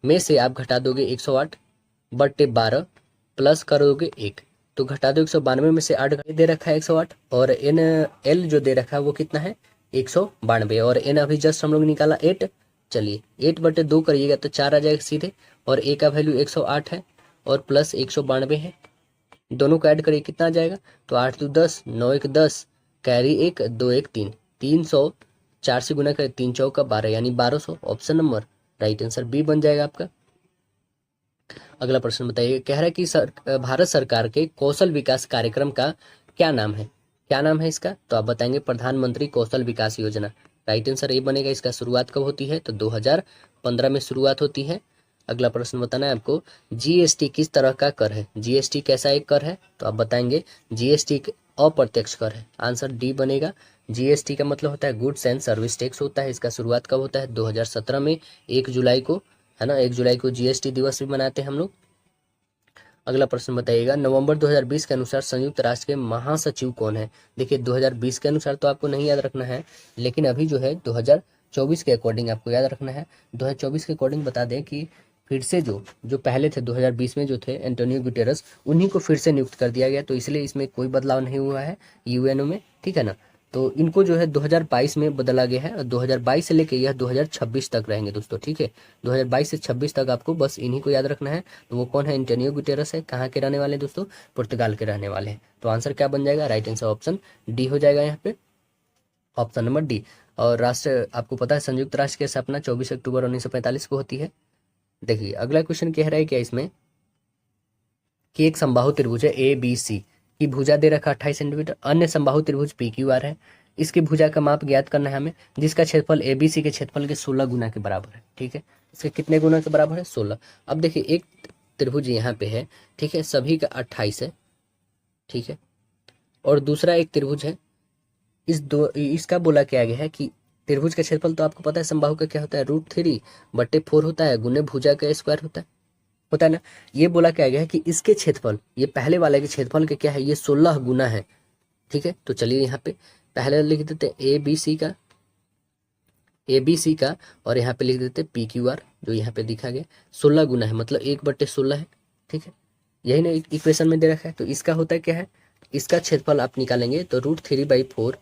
में से आप घटा दोगे 108 बटे 12 प्लस करोगे 1, तो घटा दो 192 में से 8 दे रखा है 108, और एन एल जो दे रखा है वो कितना है 192, और एन अभी जस्ट हम लोग निकाला 8। चलिए 8 बटे 2 करिएगा तो 4 आ जाएगा सीधे, और ए का वैल्यू 108 है और प्लस 192 है, दोनों को ऐड करिए कितना आ जाएगा, तो 8 2 10, 9 1 10, कैरी 1 2 1 3, 300, 4 से गुना करें 3 चौका 12 यानी 1200, option number right answer B बन जाएगा आपका। अगला प्रश्न बताइए, कह रहा है कि भारत सरकार के कौशल विकास कार्यक्रम का क्या नाम है, क्या नाम है इसका, तो आप बताएंगे प्रधानमंत्री कौशल विकास योजना। राइट आंसर ए बनेगा। इसका शुरुआत कब होती है, तो 2015 में शुरुआत होती है। अगला प्रश्न बताना है आपको, जीएसटी किस तरह का कर है, जीएसटी कैसा एक कर है, तो आप बताएंगे जीएसटी अप्रत्यक्ष कर है, आंसर डी बनेगा। जीएसटी का मतलब होता है गुड्स एंड सर्विस टैक्स होता है। इसका शुरुआत कब होता है, 2017 में 1 जुलाई को, है ना, 1 जुलाई को जीएसटी दिवस भी मनाते हैं हम लोग। अगला प्रश्न बताइएगा, नवंबर 2020 के अनुसार संयुक्त राष्ट्र के महासचिव कौन है। देखिए 2020 के अनुसार तो आपको नहीं याद रखना है, लेकिन अभी जो है 2024 के अकॉर्डिंग आपको याद रखना है। 2024 के अकॉर्डिंग बता दें कि फिर से जो जो पहले थे 2020 में जो थे एंटोनियो गुटेरस, उन्हीं को फिर से नियुक्त कर दिया गया, तो इसलिए इसमें कोई बदलाव नहीं हुआ है यूएनओ में, ठीक है ना। तो इनको जो है 2022 में बदला गया है, और 2022 से लेके यह 2026 तक रहेंगे दोस्तों, ठीक है। 2022 से 26 तक आपको बस इन्हीं को याद रखना है। तो वो कौन है, एंटोनियो गुटेरस है। कहाँ के रहने वाले दोस्तों, पुर्तगाल के रहने वाले हैं। तो आंसर क्या बन जाएगा, राइट आंसर ऑप्शन डी हो जाएगा यहाँ पे, ऑप्शन नंबर डी। और राष्ट्र आपको पता है संयुक्त राष्ट्र की स्थापना 24 अक्टूबर 1945 को होती है। देखिए अगला क्वेश्चन कह रहा है क्या इसमें, कि एक समबाहु त्रिभुज है ए बी सी की भुजा दे रखा 28 सेंटीमीटर, अन्य समबाहु त्रिभुज पी क्यू आर है, इसकी भुजा का माप ज्ञात करना है हमें, जिसका क्षेत्रफल ए बी सी के क्षेत्रफल के 16 गुना के बराबर है, ठीक है। इसके कितने गुना के बराबर है, 16। अब देखिए एक त्रिभुज यहाँ पे है, ठीक है, सभी का 28 है, ठीक है, और दूसरा एक त्रिभुज है, इसका बोला क्या गया है कि त्रिभुज का क्षेत्रफल तो आपको पता है समबाहु का क्या होता है, √3/4 होता है, गुने भुजा का स्क्वायर होता है ना। ये बोला क्या गया है कि इसके क्षेत्रफल, ये पहले वाले के क्षेत्रफल के क्या है, ये 16 गुना है। ठीक है, तो चलिए यहाँ पे पहले लिख देते हैं ए बी सी का, और यहाँ पे लिख देते पी क्यू आर, जो यहाँ पे दिखा गया 16 गुना है, मतलब 1/16 है। ठीक है, यही ना इक्वेशन में दे रखा है। तो इसका होता है क्या है, इसका क्षेत्रफल आप निकालेंगे तो √3/4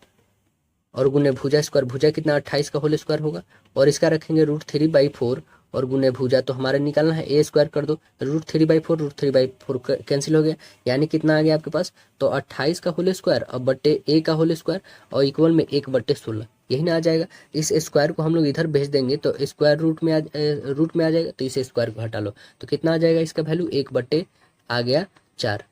और गुने भुजा स्क्वायर, भुजा कितना 28 का होल स्क्वायर होगा, और इसका रखेंगे √3/4 और गुने भुजा, तो हमारे निकालना है ए स्क्वायर कर दो, √3/4 कैंसिल हो गया, यानी कितना आ गया आपके पास, तो 28 का होल स्क्वायर और बट्टे ए का होल स्क्वायर और इक्वल में 1/16, यही ना आ जाएगा। इस स्क्वायर को हम लोग इधर भेज देंगे तो स्क्वायर रूट में आ जाएगा, तो इस स्क्वायर को हटा लो तो कितना आ जाएगा इसका वैल्यू, 1/4,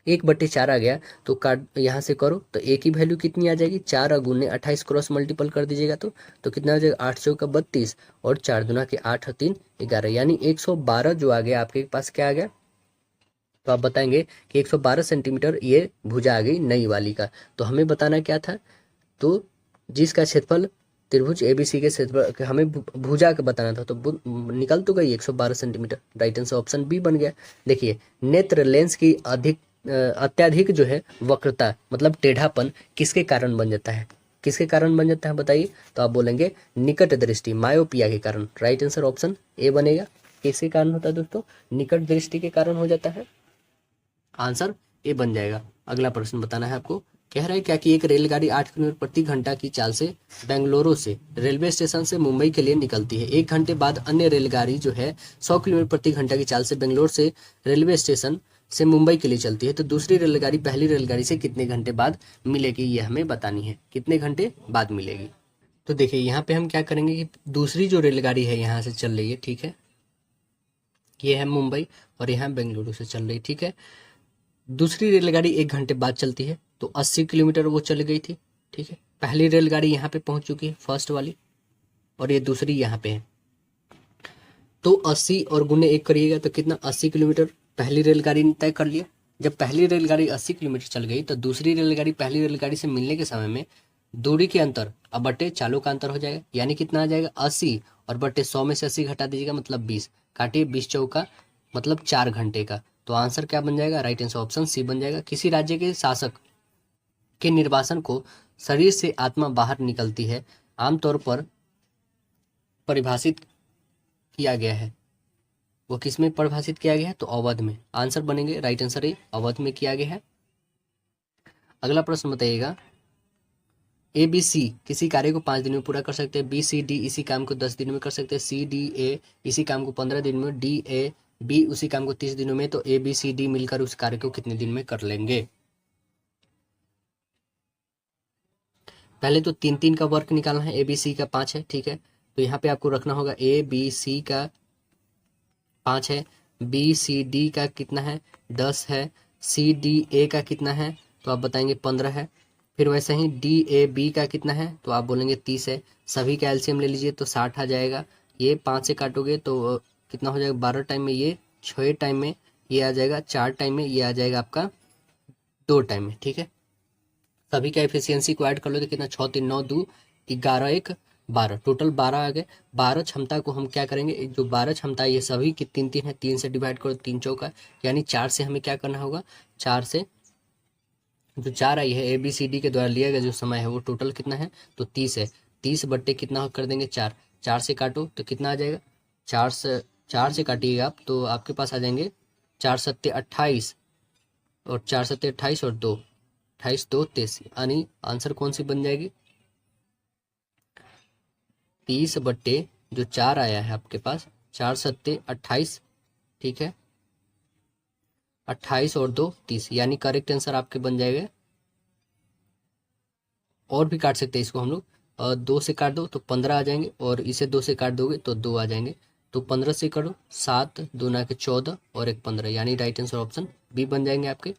1/4 आ गया। तो काट यहाँ से करो तो ए की वैल्यू कितनी आ जाएगी, 4 और गुने 28 क्रॉस मल्टीपल कर दीजिएगा तो कितना आ जाएगा, 8 चौका 32 और 4 दूना के 8 और 3 11, यानी 112 जो आ गया आपके पास, क्या आ गया, तो आप बताएंगे कि 112 सेंटीमीटर ये भुजा आ गई नई वाली का। तो हमें बताना क्या था, तो जिसका क्षेत्रफल त्रिभुज एबीसी के क्षेत्रफल हमें भुजा का बताना था, तो निकल तो गई 112 centimetre, right answer option B बन गया। देखिए, नेत्र लेंस की अत्यधिक जो है वक्रता मतलब टेढ़ापन किसके कारण बन जाता है, किसके कारण बन जाता है बताइए, तो आप बोलेंगे निकट दृष्टि, मायोपिया के कारण, राइट आंसर ऑप्शन ए बनेगा। किसके कारण होता है दोस्तों, निकट दृष्टि के कारण हो जाता है, आंसर ए बन जाएगा। अगला प्रश्न बताना है आपको, कह रहा है क्या कि एक रेलगाड़ी 8 किलोमीटर प्रति घंटा की चाल से बेंगलुरु से रेलवे स्टेशन से मुंबई के लिए निकलती है। 1 घंटे बाद अन्य रेलगाड़ी जो है 100 किलोमीटर प्रति घंटा की चाल से बेंगलोर से रेलवे स्टेशन से मुंबई के लिए चलती है, तो दूसरी रेलगाड़ी पहली रेलगाड़ी से कितने घंटे बाद मिलेगी, ये हमें बतानी है, कितने घंटे बाद मिलेगी। तो देखिए यहाँ पे हम क्या करेंगे कि दूसरी जो रेलगाड़ी है यहाँ से चल रही है, ठीक है, ये है मुंबई और यहाँ बेंगलुरु से चल रही, ठीक है। दूसरी रेलगाड़ी 1 घंटे बाद चलती है, तो 80 किलोमीटर वो चल गई थी, ठीक है। पहली रेलगाड़ी यहाँ पे पहुंच चुकी है, फर्स्ट वाली, और ये दूसरी यहाँ पे है, तो 80 और गुने 1 करिएगा तो कितना, 80 किलोमीटर पहली रेलगाड़ी ने तय कर लिया। जब पहली रेलगाड़ी 80 किलोमीटर चल गई तो दूसरी रेलगाड़ी पहली रेलगाड़ी से मिलने के समय में दूरी के अंतर अब बटे चालों का अंतर हो जाएगा, यानी कितना आ जाएगा 80 और बटे 100 में से 80 घटा दीजिएगा, मतलब 20, काटिए 20 चौका मतलब 4 घंटे का। तो आंसर क्या बन जाएगा, राइट आंसर ऑप्शन सी बन जाएगा। किसी राज्य के शासक के निर्वासन को शरीर से आत्मा बाहर निकलती है आमतौर पर परिभाषित किया गया है, वो किस में परिभाषित किया गया है, तो अवध में। आंसर बनेंगे राइट आंसर ए, अवध में किया गया है। अगला प्रश्न बताइएगा, ए बी सी किसी कार्य को 5 दिन में पूरा कर सकते हैं, बी सी डी इसी काम को 10 दिन में कर सकते हैं, सी डी ए इसी काम को 15 दिन में, डी ए बी उसी काम को 30 दिनों में, तो ए बी सी डी मिलकर उस कार्य को कितने दिन में कर लेंगे। पहले तो 3-3 का वर्क निकालना है, ए बी सी का 5 है, ठीक है, तो यहाँ पे आपको रखना होगा ए बी सी का 5 है, बी सी डी का कितना है 10 है, सी डी ए का कितना है तो आप बताएंगे 15 है, फिर वैसे ही डी ए बी का कितना है तो आप बोलेंगे 30 है। सभी का एलसीएम ले लीजिए तो 60 आ जाएगा, ये 5 से काटोगे तो कितना हो जाएगा 12 टाइम में, ये 6 टाइम में ये आ जाएगा, 4 टाइम में ये आ जाएगा आपका 2 टाइम में, ठीक है। सभी का एफिशिएंसी को ऐड कर लो तो कितना 6 3 9 2 11 1 12, टोटल 12 आ गए। 12 क्षमता को हम क्या करेंगे, जो 12 क्षमता ये सभी की 3-3 है, 3 से डिवाइड करो 3 चौका, यानी 4 से हमें क्या करना होगा, 4 से जो 4 आई है ए बी सी डी के द्वारा लिया गया जो समय है वो टोटल कितना है तो 30 है, 30 बट्टे कितना कर देंगे 4, 4 से काटो तो कितना आ जाएगा, 4 से काटिएगा आप तो आपके पास आ जाएंगे 4 सत्ते 28 और 4 सत्ते 28 और 2 28 2 23, यानी आंसर कौन सी बन जाएगी 30 बट्टे जो 4 आया है आपके पास 4 सत्ते 28, ठीक है, 28 और 2 30, यानी करेक्ट आंसर आपके बन जाएगा। और भी काट सकते हैं इसको हम लोग, 2 से काट दो तो 15 आ जाएंगे और इसे 2 से काट दोगे तो 2 आ जाएंगे, तो 15 से करो 7 2 ना के 14 और 1 15, यानी राइट आंसर ऑप्शन बी बन जाएंगे आपके।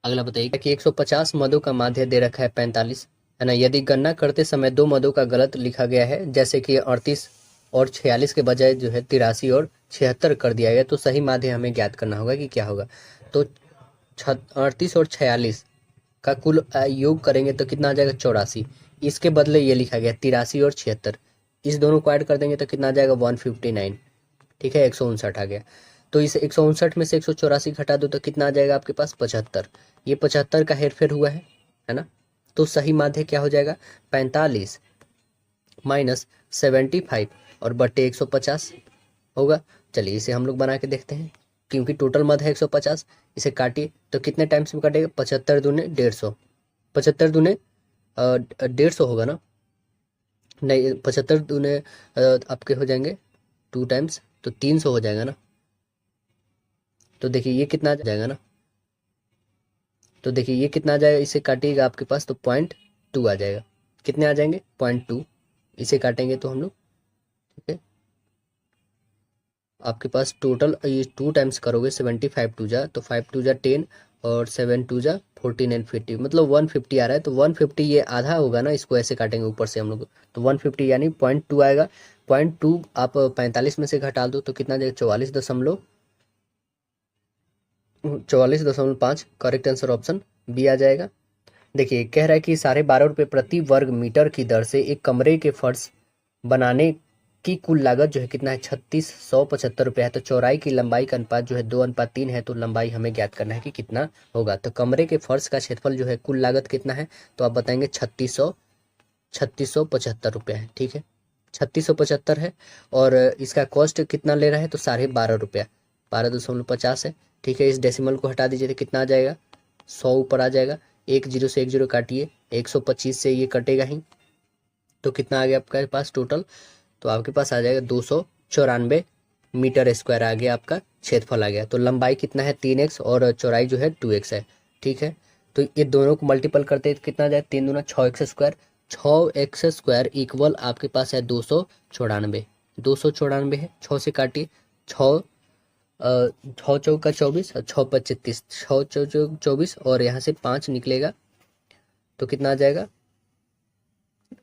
अगला बताइए कि 150 मदों का माध्य दे रखा है 45, है ना, यदि गणना करते समय 2 मदों का गलत लिखा गया है, जैसे कि 38 और 46 के बजाय जो है 83 और 76 कर दिया गया, तो सही माध्य हमें ज्ञात करना होगा कि क्या होगा। तो 38 और 46 का कुल योग करेंगे तो कितना आ जाएगा 84, इसके बदले ये लिखा गया 83 और 76, इस दोनों को ऐड कर देंगे तो कितना आ जाएगा 159। ठीक है, 159 आ गया। तो इस 159 में से 184 घटा दो तो कितना आ जाएगा आपके पास 75। ये 75 का हेरफेर हुआ है ना। तो सही माध्य क्या हो जाएगा 45 माइनस 75 और बट्टे 150 होगा। चलिए इसे हम लोग बना के देखते हैं, क्योंकि टोटल मध्य है 150। इसे काटिए तो कितने टाइम्स में कटेगा 75 दूने 150, 75 दूने 150 होगा ना, नहीं 75 दूने आपके हो जाएंगे 2 टाइम्स तो 300 हो जाएगा ना। तो देखिए ये कितना आ जाएगा ना, तो देखिए ये कितना आ जाएगा, इसे काटिएगा आपके पास तो 0.2 आ जाएगा। कितने आ जाएंगे 0.2, इसे काटेंगे तो हम लोग, ठीक है आपके पास टोटल ये 2 टाइम्स करोगे 75 टू जा तो 5 टू जा 10 और 7 टू जा 14 एंड 50, मतलब 150 आ रहा है। तो 150 ये आधा होगा ना, इसको ऐसे काटेंगे ऊपर से हम लोग तो 150 यानी 0.2 आएगा। 0.2 आप 45 में से घटा दो तो कितना आ जाएगा 44.5। करेक्ट आंसर ऑप्शन बी आ जाएगा। देखिए कह रहा है कि 12.5 रुपये प्रति वर्ग मीटर की दर से एक कमरे के फर्श बनाने की कुल लागत जो है कितना है 3675 रुपये है। तो चौड़ाई की लंबाई का अनुपात जो है 2:3 है, तो लंबाई हमें ज्ञात करना है कि कितना होगा। तो कमरे के फर्श का क्षेत्रफल जो है कुल लागत कितना है, तो आप बताएंगे 3675 रुपये है। ठीक है 3675 है, और इसका कॉस्ट कितना ले रहा है तो 12.5 रुपया, 12.50 है। ठीक है, इस डेसिमल को हटा दीजिए तो कितना आ जाएगा 100 ऊपर आ जाएगा। 1 0 से 1 0 काटिए, 125 से ये कटेगा ही, तो कितना आ गया आपके पास टोटल, तो आपके पास आ जाएगा 294 मीटर स्क्वायर आ गया, आपका क्षेत्रफल आ गया। तो लंबाई कितना है 3x और चौड़ाई जो है 2x है। ठीक है, तो ये दोनों को मल्टीपल करते हैं तो कितना आ जाए 3 दूना 6x square, 6x square equal आपके पास है 294, 294 है। 6 से काटिए, 6 6 चौका 24 और 6 5 36, 6 चौक 24 और यहाँ से 5 निकलेगा तो कितना आ जाएगा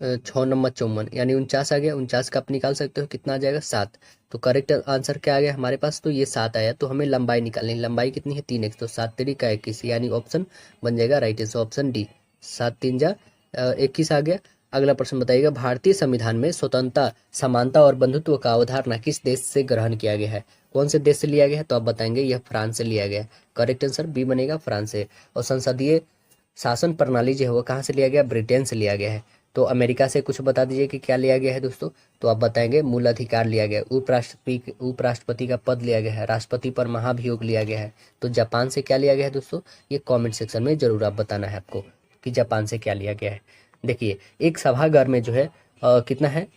6 नंबर 54 यानी 49 आ गया। 49 का आप निकाल सकते हो कितना आ जाएगा 7। तो करेक्ट आंसर क्या आ गया हमारे पास, तो ये 7 आया। तो हमें लंबाई निकालनी है, लंबाई कितनी है 3x, तो 7 3 का 21 यानी ऑप्शन बन जाएगा राइट आंसर ऑप्शन डी, 7 3 जा 21 आ गया। अगला प्रश्न बताइएगा, भारतीय संविधान में स्वतंत्रता, समानता और बंधुत्व का अवधारणा किस देश से ग्रहण किया गया है, कौन से देश से लिया गया है, तो आप बताएंगे यह फ्रांस से लिया गया है। करेक्ट आंसर बी बनेगा फ्रांस से। और संसदीय शासन प्रणाली जो है वो कहाँ से लिया गया, ब्रिटेन से लिया गया है। तो अमेरिका से कुछ बता दीजिए कि क्या लिया गया है दोस्तों, तो आप बताएंगे मूल अधिकार लिया गया, उपराष्ट्रपति का पद लिया गया है, राष्ट्रपति पर महाभियोग लिया गया है। तो जापान से क्या लिया गया है दोस्तों, ये कमेंट सेक्शन में जरूर आप बताना है आपको कि जापान से क्या लिया गया है। देखिए एक सभागार में जो है कितना है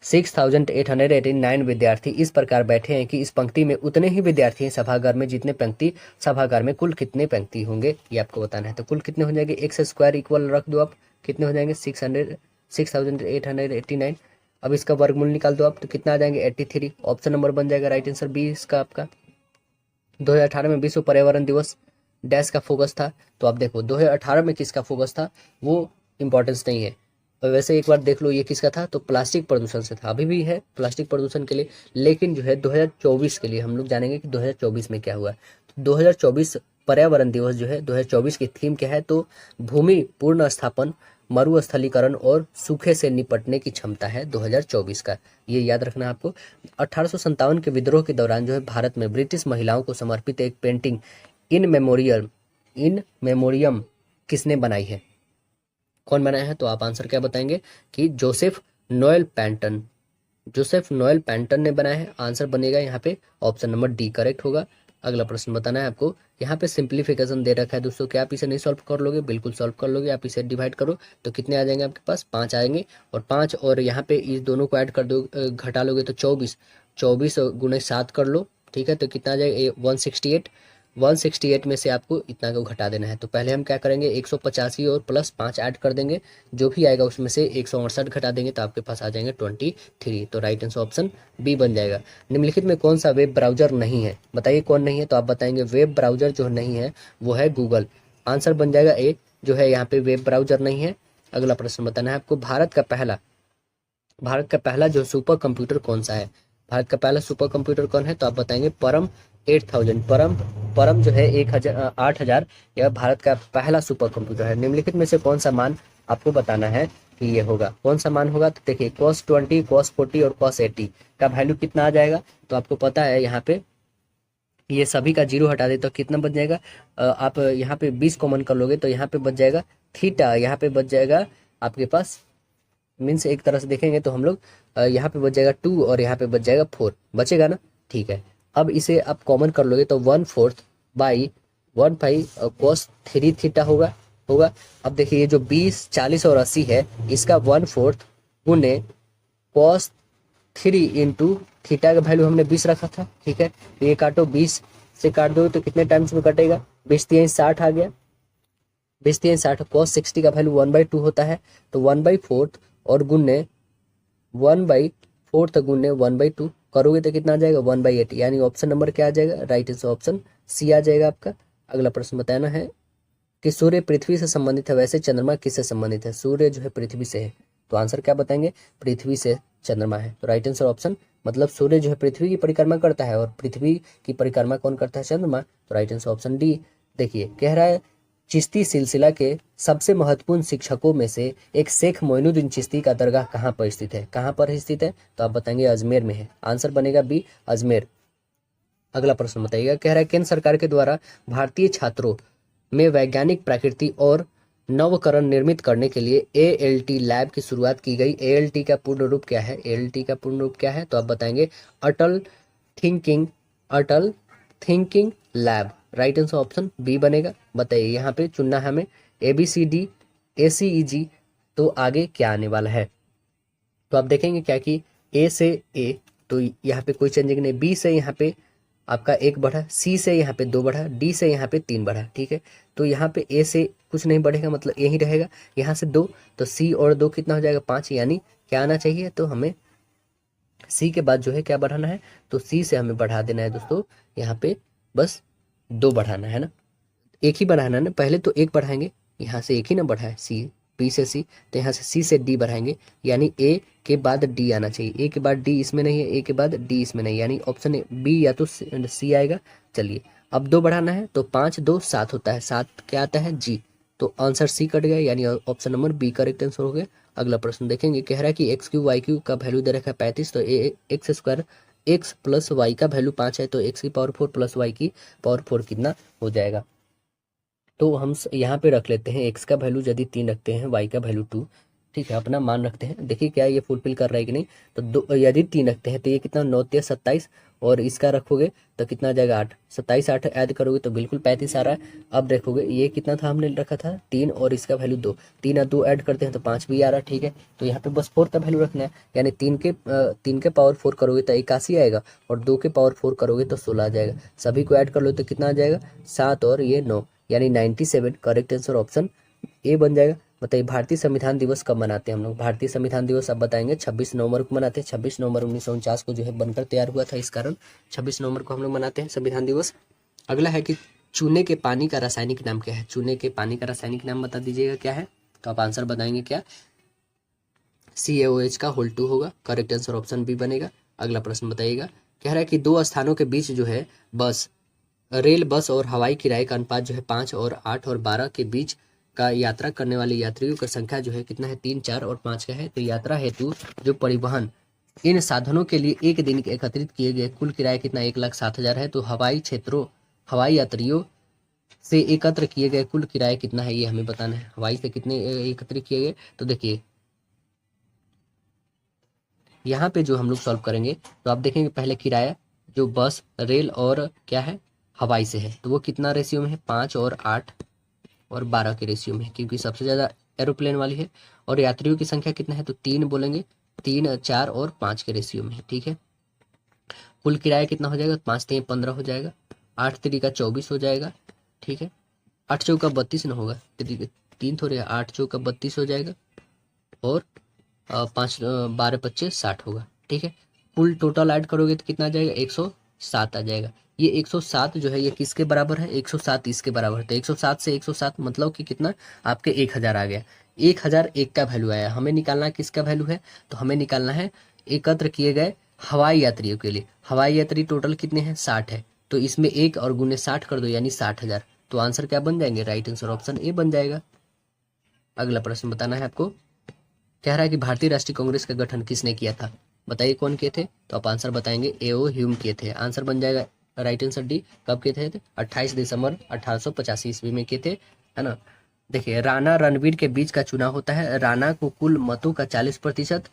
6889 विद्यार्थी इस प्रकार बैठे हैं कि इस पंक्ति में उतने ही विद्यार्थी हैं सभागार में जितने पंक्ति सभागार में, कुल कितने पंक्ति होंगे ये आपको बताना है। तो कुल कितने हो जाएंगे, एक्स स्क्वायर इक्वल रख दो आप, कितने हो जाएंगे 6889। अब इसका वर्गमूल निकाल दो आप तो कितना आ जाएंगे 83। ऑप्शन नंबर बन जाएगा राइट आंसर बी इसका आपका। 2018 में विश्व पर्यावरण दिवस डैश का फोकस था, तो आप देखो 2018 में किसका फोकस था वो इंपॉर्टेंस नहीं है। और वैसे एक बार देख लो ये किसका था, तो प्लास्टिक प्रदूषण से था, अभी भी है प्लास्टिक प्रदूषण के लिए, लेकिन जो है 2024 के लिए हम लोग जानेंगे कि 2024 में क्या हुआ। तो 2024 पर्यावरण दिवस जो है 2024 की थीम क्या है, तो भूमि पूर्ण स्थापन, मरुस्थलीकरण और सूखे से निपटने की क्षमता है 2024 का, ये याद रखना आपको। 1857 के विद्रोह के दौरान जो है भारत में ब्रिटिश महिलाओं को समर्पित एक पेंटिंग इन मेमोरियम किसने बनाई है, कौन बनाया है, तो आप आंसर क्या बताएंगे कि Joseph Noel Patton, Joseph Noel Patton ने बनाया है। आंसर बनेगा यहाँ पे ऑप्शन नंबर डी करेक्ट होगा। अगला प्रश्न बताना है आपको, यहाँ पे सिंप्लीफिकेशन दे रखा है दोस्तों, क्या आप इसे नहीं सॉल्व कर लोगे, बिल्कुल सॉल्व कर लोगे। आप इसे डिवाइड करो तो कितने आ जाएंगे आपके पास 5 आएंगे, और 5 और यहाँ पे इस दोनों को ऐड कर दो, घटा लोगे तो 24, 24 गुणे 7 कर लो। ठीक है, तो कितना आ जाएगा 168, 168 में से आपको इतना को घटा देना है। तो पहले हम क्या करेंगे 185 और प्लस 5 ऐड कर देंगे, जो भी आएगा उसमें से 168 घटा देंगे तो आपके पास आ जाएंगे 23। तो राइट आंसर ऑप्शन बी बन जाएगा। निम्नलिखित में कौन सा वेब ब्राउजर नहीं है, बताइए कौन नहीं है, तो आप बताएंगे वेब ब्राउजर जो नहीं है वो है गूगल। आंसर बन जाएगा ए, जो है यहाँ पे वेब ब्राउजर नहीं है। अगला प्रश्न बताना है आपको, भारत का पहला जो सुपर कंप्यूटर कौन सा है, भारत का पहला सुपर कंप्यूटर कौन है, तो आप बताएंगे परम 8000। परम जो है 8000 यह भारत का पहला सुपर कंप्यूटर है। निम्नलिखित में से कौन सा मान आपको बताना है ये होगा कौन सा मान होगा, तो देखिए cos 20 cos 40 और cos 80 का वैल्यू कितना आ जाएगा। तो आपको पता है यहाँ पे ये सभी का जीरो हटा दे तो कितना बच जाएगा, आप यहाँ पे 20 कॉमन कर लोगे तो यहाँ पे बच जाएगा थीटा, यहाँ पे बच जाएगा आपके पास मीन्स एक तरह से देखेंगे तो हम लोग यहाँ पे बच जाएगा 2 और यहाँ पे बच जाएगा 4 बचेगा ना। ठीक है, अब इसे आप कॉमन कर लोगे तो 1/4 बाई 1/5 cos 3 थीटा होगा होगा। अब देखिए ये जो 20 40 और 80 है इसका 1/4 गुने cos 3 इंटू थीटा का वैल्यू हमने 20 रखा था। ठीक है, तो ये काटो 20 से काट दो तो कितने टाइम्स में कटेगा, 20×3 = 60 आ गया, 20×3 = 60। cos 60 का वैल्यू 1/2 होता है तो 1/4 और गुने 1/4 गुने 1/2 करोगे तो कितना आ जाएगा 1/8, यानी ऑप्शन नंबर क्या आ जाएगा, राइट आंसर ऑप्शन सी आ जाएगा आपका। अगला प्रश्न बताना है कि सूर्य पृथ्वी से संबंधित है वैसे चंद्रमा किससे संबंधित है। सूर्य जो है पृथ्वी से है तो आंसर क्या बताएंगे, पृथ्वी से चंद्रमा है, तो राइट आंसर ऑप्शन मतलब सूर्य जो है पृथ्वी की परिक्रमा करता है और पृथ्वी की परिक्रमा कौन करता है, चंद्रमा, तो राइट आंसर ऑप्शन डी। देखिए कह रहा है चिश्ती सिलसिला के सबसे महत्वपूर्ण शिक्षकों में से एक शेख मोइनुद्दीन चिश्ती का दरगाह कहाँ पर स्थित है, कहाँ पर स्थित है, तो आप बताएंगे अजमेर में है, आंसर बनेगा बी अजमेर। अगला प्रश्न बताइएगा, कह रहा है केंद्र सरकार के द्वारा भारतीय छात्रों में वैज्ञानिक प्रकृति और नवकरण निर्मित करने के लिए ALT लैब की शुरुआत की गई। ALT का पूर्ण रूप क्या है, ALT का पूर्ण रूप क्या है, तो आप बताएंगे Atal thinking lab, right answer option B बनेगा। बताइए यहाँ पे चुनना है हमें ABCD ACEG, तो आगे क्या आने वाला है, तो आप देखेंगे क्या कि A से A तो यहाँ पे कोई चेंजिंग नहीं, B से यहाँ पे आपका 1 बढ़ा, C से यहाँ पे 2 बढ़ा, D से यहाँ पे 3 बढ़ा। ठीक है, तो यहाँ पे A से कुछ नहीं बढ़ेगा मतलब यही रहेगा, यहाँ से 2 तो C और 2 कितना हो जाएगा 5, यानी क्या आना चाहिए, तो हमें C के बाद जो है क्या बढ़ाना है, तो C से हमें बढ़ा देना है दोस्तों, यहाँ पे बस 2 बढ़ाना है ना, एक ही बढ़ाना है ना, पहले तो 1 बढ़ाएंगे, यहाँ से एक ही ना बढ़ा है C, B से C, तो यहाँ से C से D बढ़ाएंगे, यानी A के बाद D आना चाहिए, A के बाद D इसमें नहीं है, A के बाद D इसमें नहीं, यानी ऑप्शन B या तो C आएगा। चलिए अब 2 बढ़ाना है तो 5 2 7 होता है, 7 क्या आता है G, तो आंसर C कट गया, यानी option number B correct answer हो गया। अगला प्रश्न देखेंगे, कह रहा है कि x³ y³ का वैल्यू दे रखा है 35, तो x² x प्लस y का वैल्यू 5 है तो x⁴ प्लस y की पावर 4 कितना हो जाएगा, तो हम यहाँ पे रख लेते हैं x का वैल्यू यदि 3 रखते हैं, y का वैल्यू 2, ठीक है, अपना मान रखते हैं, देखिए क्या ये फुलफिल कर रहा है कि नहीं, तो यदि 3 रखते हैं तो ये कितना 9 3 27 और इसका रखोगे तो कितना आ जाएगा 8, 27 8 ऐड करोगे तो बिल्कुल 35 आ रहा है। अब देखोगे ये कितना था हमने रखा था 3 और इसका वैल्यू 2, 3 और 2 ऐड करते हैं तो 5 भी आ रहा है। ठीक है, तो यहाँ पे बस 4 का वैल्यू रखना है, यानी 3 के पावर 4 करोगे तो 81 आएगा और 2 के पावर 4 करोगे तो 16 आ जाएगा, सभी को ऐड कर लो तो कितना आ जाएगा 7 और ये 9, यानी 97, करेक्ट आंसर ऑप्शन ए बन जाएगा। बताइए भारतीय संविधान दिवस कब मनाते हैं हम लोग, भारतीय संविधान दिवस अब बताएंगे 26 नवंबर को मनाते हैं, 26 नवंबर 1949 को जो है बनकर तैयार हुआ था, इस कारण 26 नवंबर को हम लोग मनाते हैं संविधान दिवस। अगला है कि चूने के पानी का रासायनिक नाम क्या है, चूने के पानी का रासायनिक नाम बता दीजिएगा क्या है, तो आप आंसर बताएंगे क्या, CaOH का होल 2 होगा, करेक्ट आंसर ऑप्शन बी बनेगा। अगला प्रश्न बताइएगा, कह रहा है कि 2 स्थानों के बीच जो है रेल बस और हवाई किराए का अनुपात जो है 5 और 8 और 12 के बीच का यात्रा करने वाले यात्रियों की संख्या जो है कितना है 3 4 और 5 का है। तो यात्रा हेतु जो परिवहन इन साधनों के लिए एक दिन के एकत्रित किए गए कुल किराया कितना 1,07,000 है। तो हवाई यात्रियों से एकत्र किए गए कुल किराया कितना है ये हमें बताना है, हवाई से कितने एकत्रित किए गए। तो देखिए यहाँ पे जो हम लोग सॉल्व करेंगे तो आप देखेंगे पहले किराया जो बस रेल और क्या है हवाई से है तो वो कितना रेशियो में है 5 और 8 और 12 के रेशियो में है, क्योंकि सबसे ज़्यादा एरोप्लेन वाली है। और यात्रियों की संख्या कितना है तो 3 बोलेंगे, 3 4 और 5 के रेशियो में है। ठीक है, कुल किराया कितना हो जाएगा 5 3 15 हो जाएगा, 8 3 का 24 हो जाएगा। ठीक है, 8 चौका 32 ना होगा, 3 थोड़े 8 चौका 32 हो जाएगा और 5 12 25 60 होगा। ठीक है, कुल टोटल ऐड करोगे तो कितना आ जाएगा 107 आ जाएगा। ये 107 जो है ये किसके बराबर है 107 इसके बराबर है, तो 107 से 107 मतलब कि कितना आपके 1000 आ गया, 1001 का वैल्यू आया। हमें निकालना किसका वैल्यू है, तो हमें निकालना है एकत्र किए गए हवाई यात्रियों के लिए। हवाई यात्री टोटल कितने हैं 60 है, तो इसमें 1 और गुने 60 कर दो यानी 60,000, तो आंसर क्या बन जाएंगे, राइट आंसर ऑप्शन ए बन जाएगा। अगला प्रश्न बताना है आपको, कह रहा है कि भारतीय राष्ट्रीय कांग्रेस का गठन किसने किया था, बताइए कौन किए थे। तो आप आंसर बताएंगे एओ ह्यूम किए थे। आंसर बन जाएगा राइट आंसर डी। कब किए थे? 28 दिसंबर 1885 ईस्वी में किए थे, है ना। देखिए, राणा रणवीर के बीच का चुनाव होता है। राणा को कुल मतों का 40%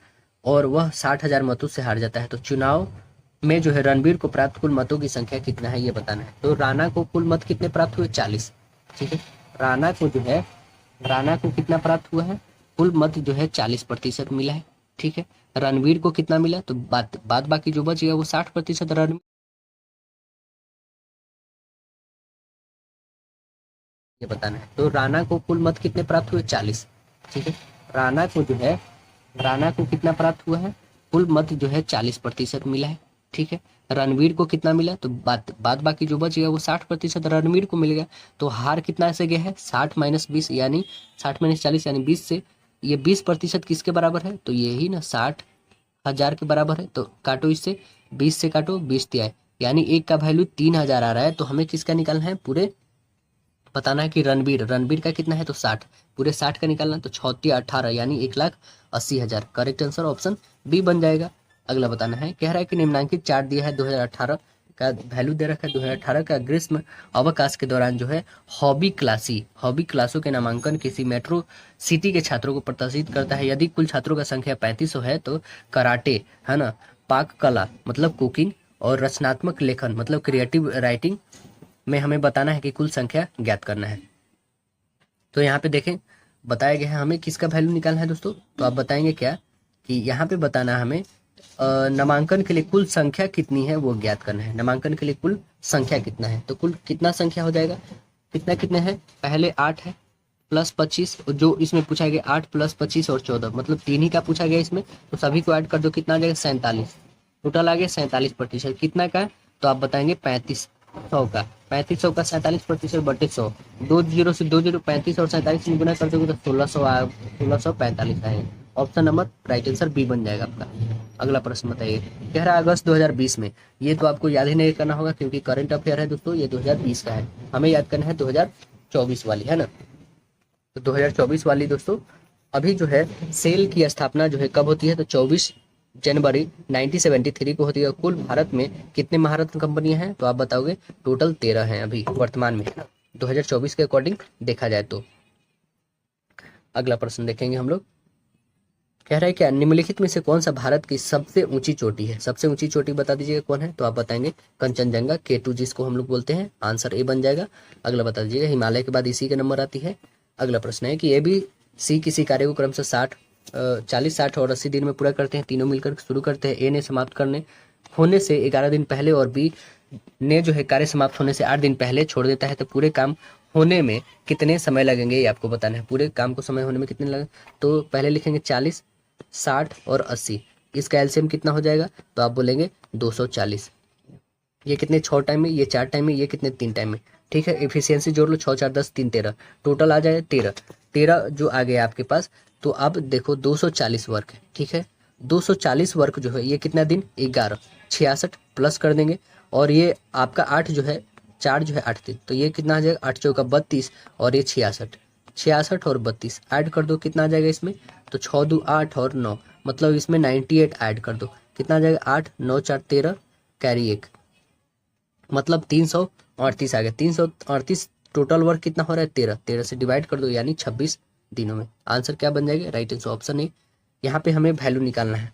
और वह 60,000 मतों से हार जाता है। तो चुनाव में जो है रणवीर को प्राप्त कुल मतों की संख्या कितना है ये बताना है। तो राणा को कुल मत कितने प्राप्त हुए? 40। ठीक है, राणा को जो है, राणा को कितना प्राप्त हुआ है? कुल मत जो है 40% मिला है। ठीक है, रणवीर को कितना मिला? तो बाद बाकी जो बच गया वो 60% रणवीर, ये बताना है। तो राणा को कुल मत कितने प्राप्त हुए? 40। ठीक है, राणा को जो है, राणा को कितना प्राप्त हुआ है? कुल मत जो है 40% मिला है। ठीक है, रणवीर को कितना मिला? तो बाद बाकी जो बच गया वो 60% रणवीर को मिल गया। तो हार कितना से गया है? 60 - 20 यानी 60 - 40 यानी 20 से। ये 20% किसके बराबर है? तो यही ना, 60,000 के बराबर है। तो काटो इससे, 20 से काटो, 20 तिहाई, यानी एक का वैल्यू 3,000 आ रहा है। तो हमें किसका निकालना है? पूरे बताना है कि रणबीर, रणबीर का कितना है? तो 60, पूरे 60 का निकालना। तो 36 18 यानी 1,80,000। करेक्ट आंसर ऑप्शन बी बन जाएगा। अगला बताना है, कह रहा है कि निम्नांकित चार्ट दिया है 2018 का वैल्यू दे रखा है। 2018 का ग्रीष्म अवकाश के दौरान जो है हॉबी क्लासों के नामांकन किसी मेट्रो सिटी के छात्रों को प्रदर्शित करता है। यदि कुल छात्रों का संख्या 3500 है तो कराटे, है ना, पाक कला मतलब कुकिंग और रचनात्मक लेखन मतलब क्रिएटिव राइटिंग में हमें बताना है कि कुल संख्या ज्ञात करना है। तो यहाँ पे देखें, बताया गया है हमें किसका वैल्यू निकालना है दोस्तों। तो आप बताएंगे क्या कि यहाँ पे बताना है हमें नामांकन के लिए कुल संख्या कितनी है वो ज्ञात करना है। नामांकन के लिए कुल संख्या कितना है, तो कुल कितना संख्या हो जाएगा? कितना कितने हैं? पहले 8 है प्लस 25, जो इसमें पूछा गया 8 + 25 और 14, मतलब 3 ही का पूछा गया इसमें। तो सभी को ऐड कर दो, कितना आ जाएगा? 47। टोटल आ गया 47%। कितना का है? तो आप बताएंगे 3500 का। 3500 का 47% बटे 100, 2 जीरो से 2 जीरो, 35 और 47 में गुना कर दोगे तो 1645 आएगा। Option number right answer B बन जाएगा आपका। अगला प्रश्न बताइए, कह रहा है अगस्त 2020 में, ये तो आपको याद ही नहीं करना होगा क्योंकि करंट अफेयर है दोस्तों, ये 2020 का है। हमें याद करना है 2024 वाली, है ना। तो 2024 वाली दोस्तों, अभी जो है सेल की स्थापना जो है कब होती है? तो 24 जनवरी 1973 को होती है। कुल भारत में कितने महारत्न कंपनियां हैं? तो आप बताओगे टोटल 13 हैं अभी वर्तमान में, है ना, 2024 के अकॉर्डिंग देखा जाए तो। अगला प्रश्न देखेंगे हम लोग, कह रहा है क्या निम्नलिखित में से कौन सा भारत की सबसे ऊंची चोटी है? सबसे ऊंची चोटी बता दीजिएगा कौन है। तो आप बताएंगे कंचनजंगा K2 जिसको हम लोग बोलते हैं। आंसर ए बन जाएगा। अगला बता दीजिएगा, हिमालय के बाद इसी के नंबर आती है। अगला प्रश्न है कि ए बी सी किसी कार्य को क्रमशः 40 60 और 80 दिन में पूरा करते हैं। तीनों मिलकर शुरू करते हैं। ए ने समाप्त करने होने से 11 दिन पहले और बी ने जो है कार्य समाप्त होने से 8 दिन पहले छोड़ देता है। तो पूरे काम होने में कितने समय लगेंगे ये आपको बताना है। पूरे काम को समय होने में कितने लगे? तो पहले लिखेंगे 40 60 और 80, इसका एलसीएम कितना हो जाएगा? तो आप बोलेंगे 240। ये कितने 6 टाइम में, ये 4 टाइम में, ये कितने 3 टाइम में। ठीक है, एफिशिएंसी जोड़ लो, 6 4 10 3 13, टोटल आ जाए 13। 13 जो आ गया आपके पास। तो अब देखो 240 वर्क है। ठीक है, 240 वर्क जो है ये कितना दिन? 11, 66 प्लस कर देंगे। और ये आपका 8 जो है, 4 जो है 8 दिन, तो ये कितना आ जाएगा? 8 चौका 32 और ये 66, 66 और 32 ऐड कर दो, कितना आ जाएगा इसमें? तो 6 2 8 और 9, मतलब इसमें 98 ऐड कर दो, कितना आ जाएगा? 8 9 4 13 कैरी 1, मतलब 338 आ गया। 338 टोटल वर्क कितना हो रहा है? 13, 13 से डिवाइड कर दो यानी 26 दिनों में। आंसर क्या बन जाएगा? राइट आंसर ऑप्शन ए। यहाँ पे हमें वैल्यू निकालना है।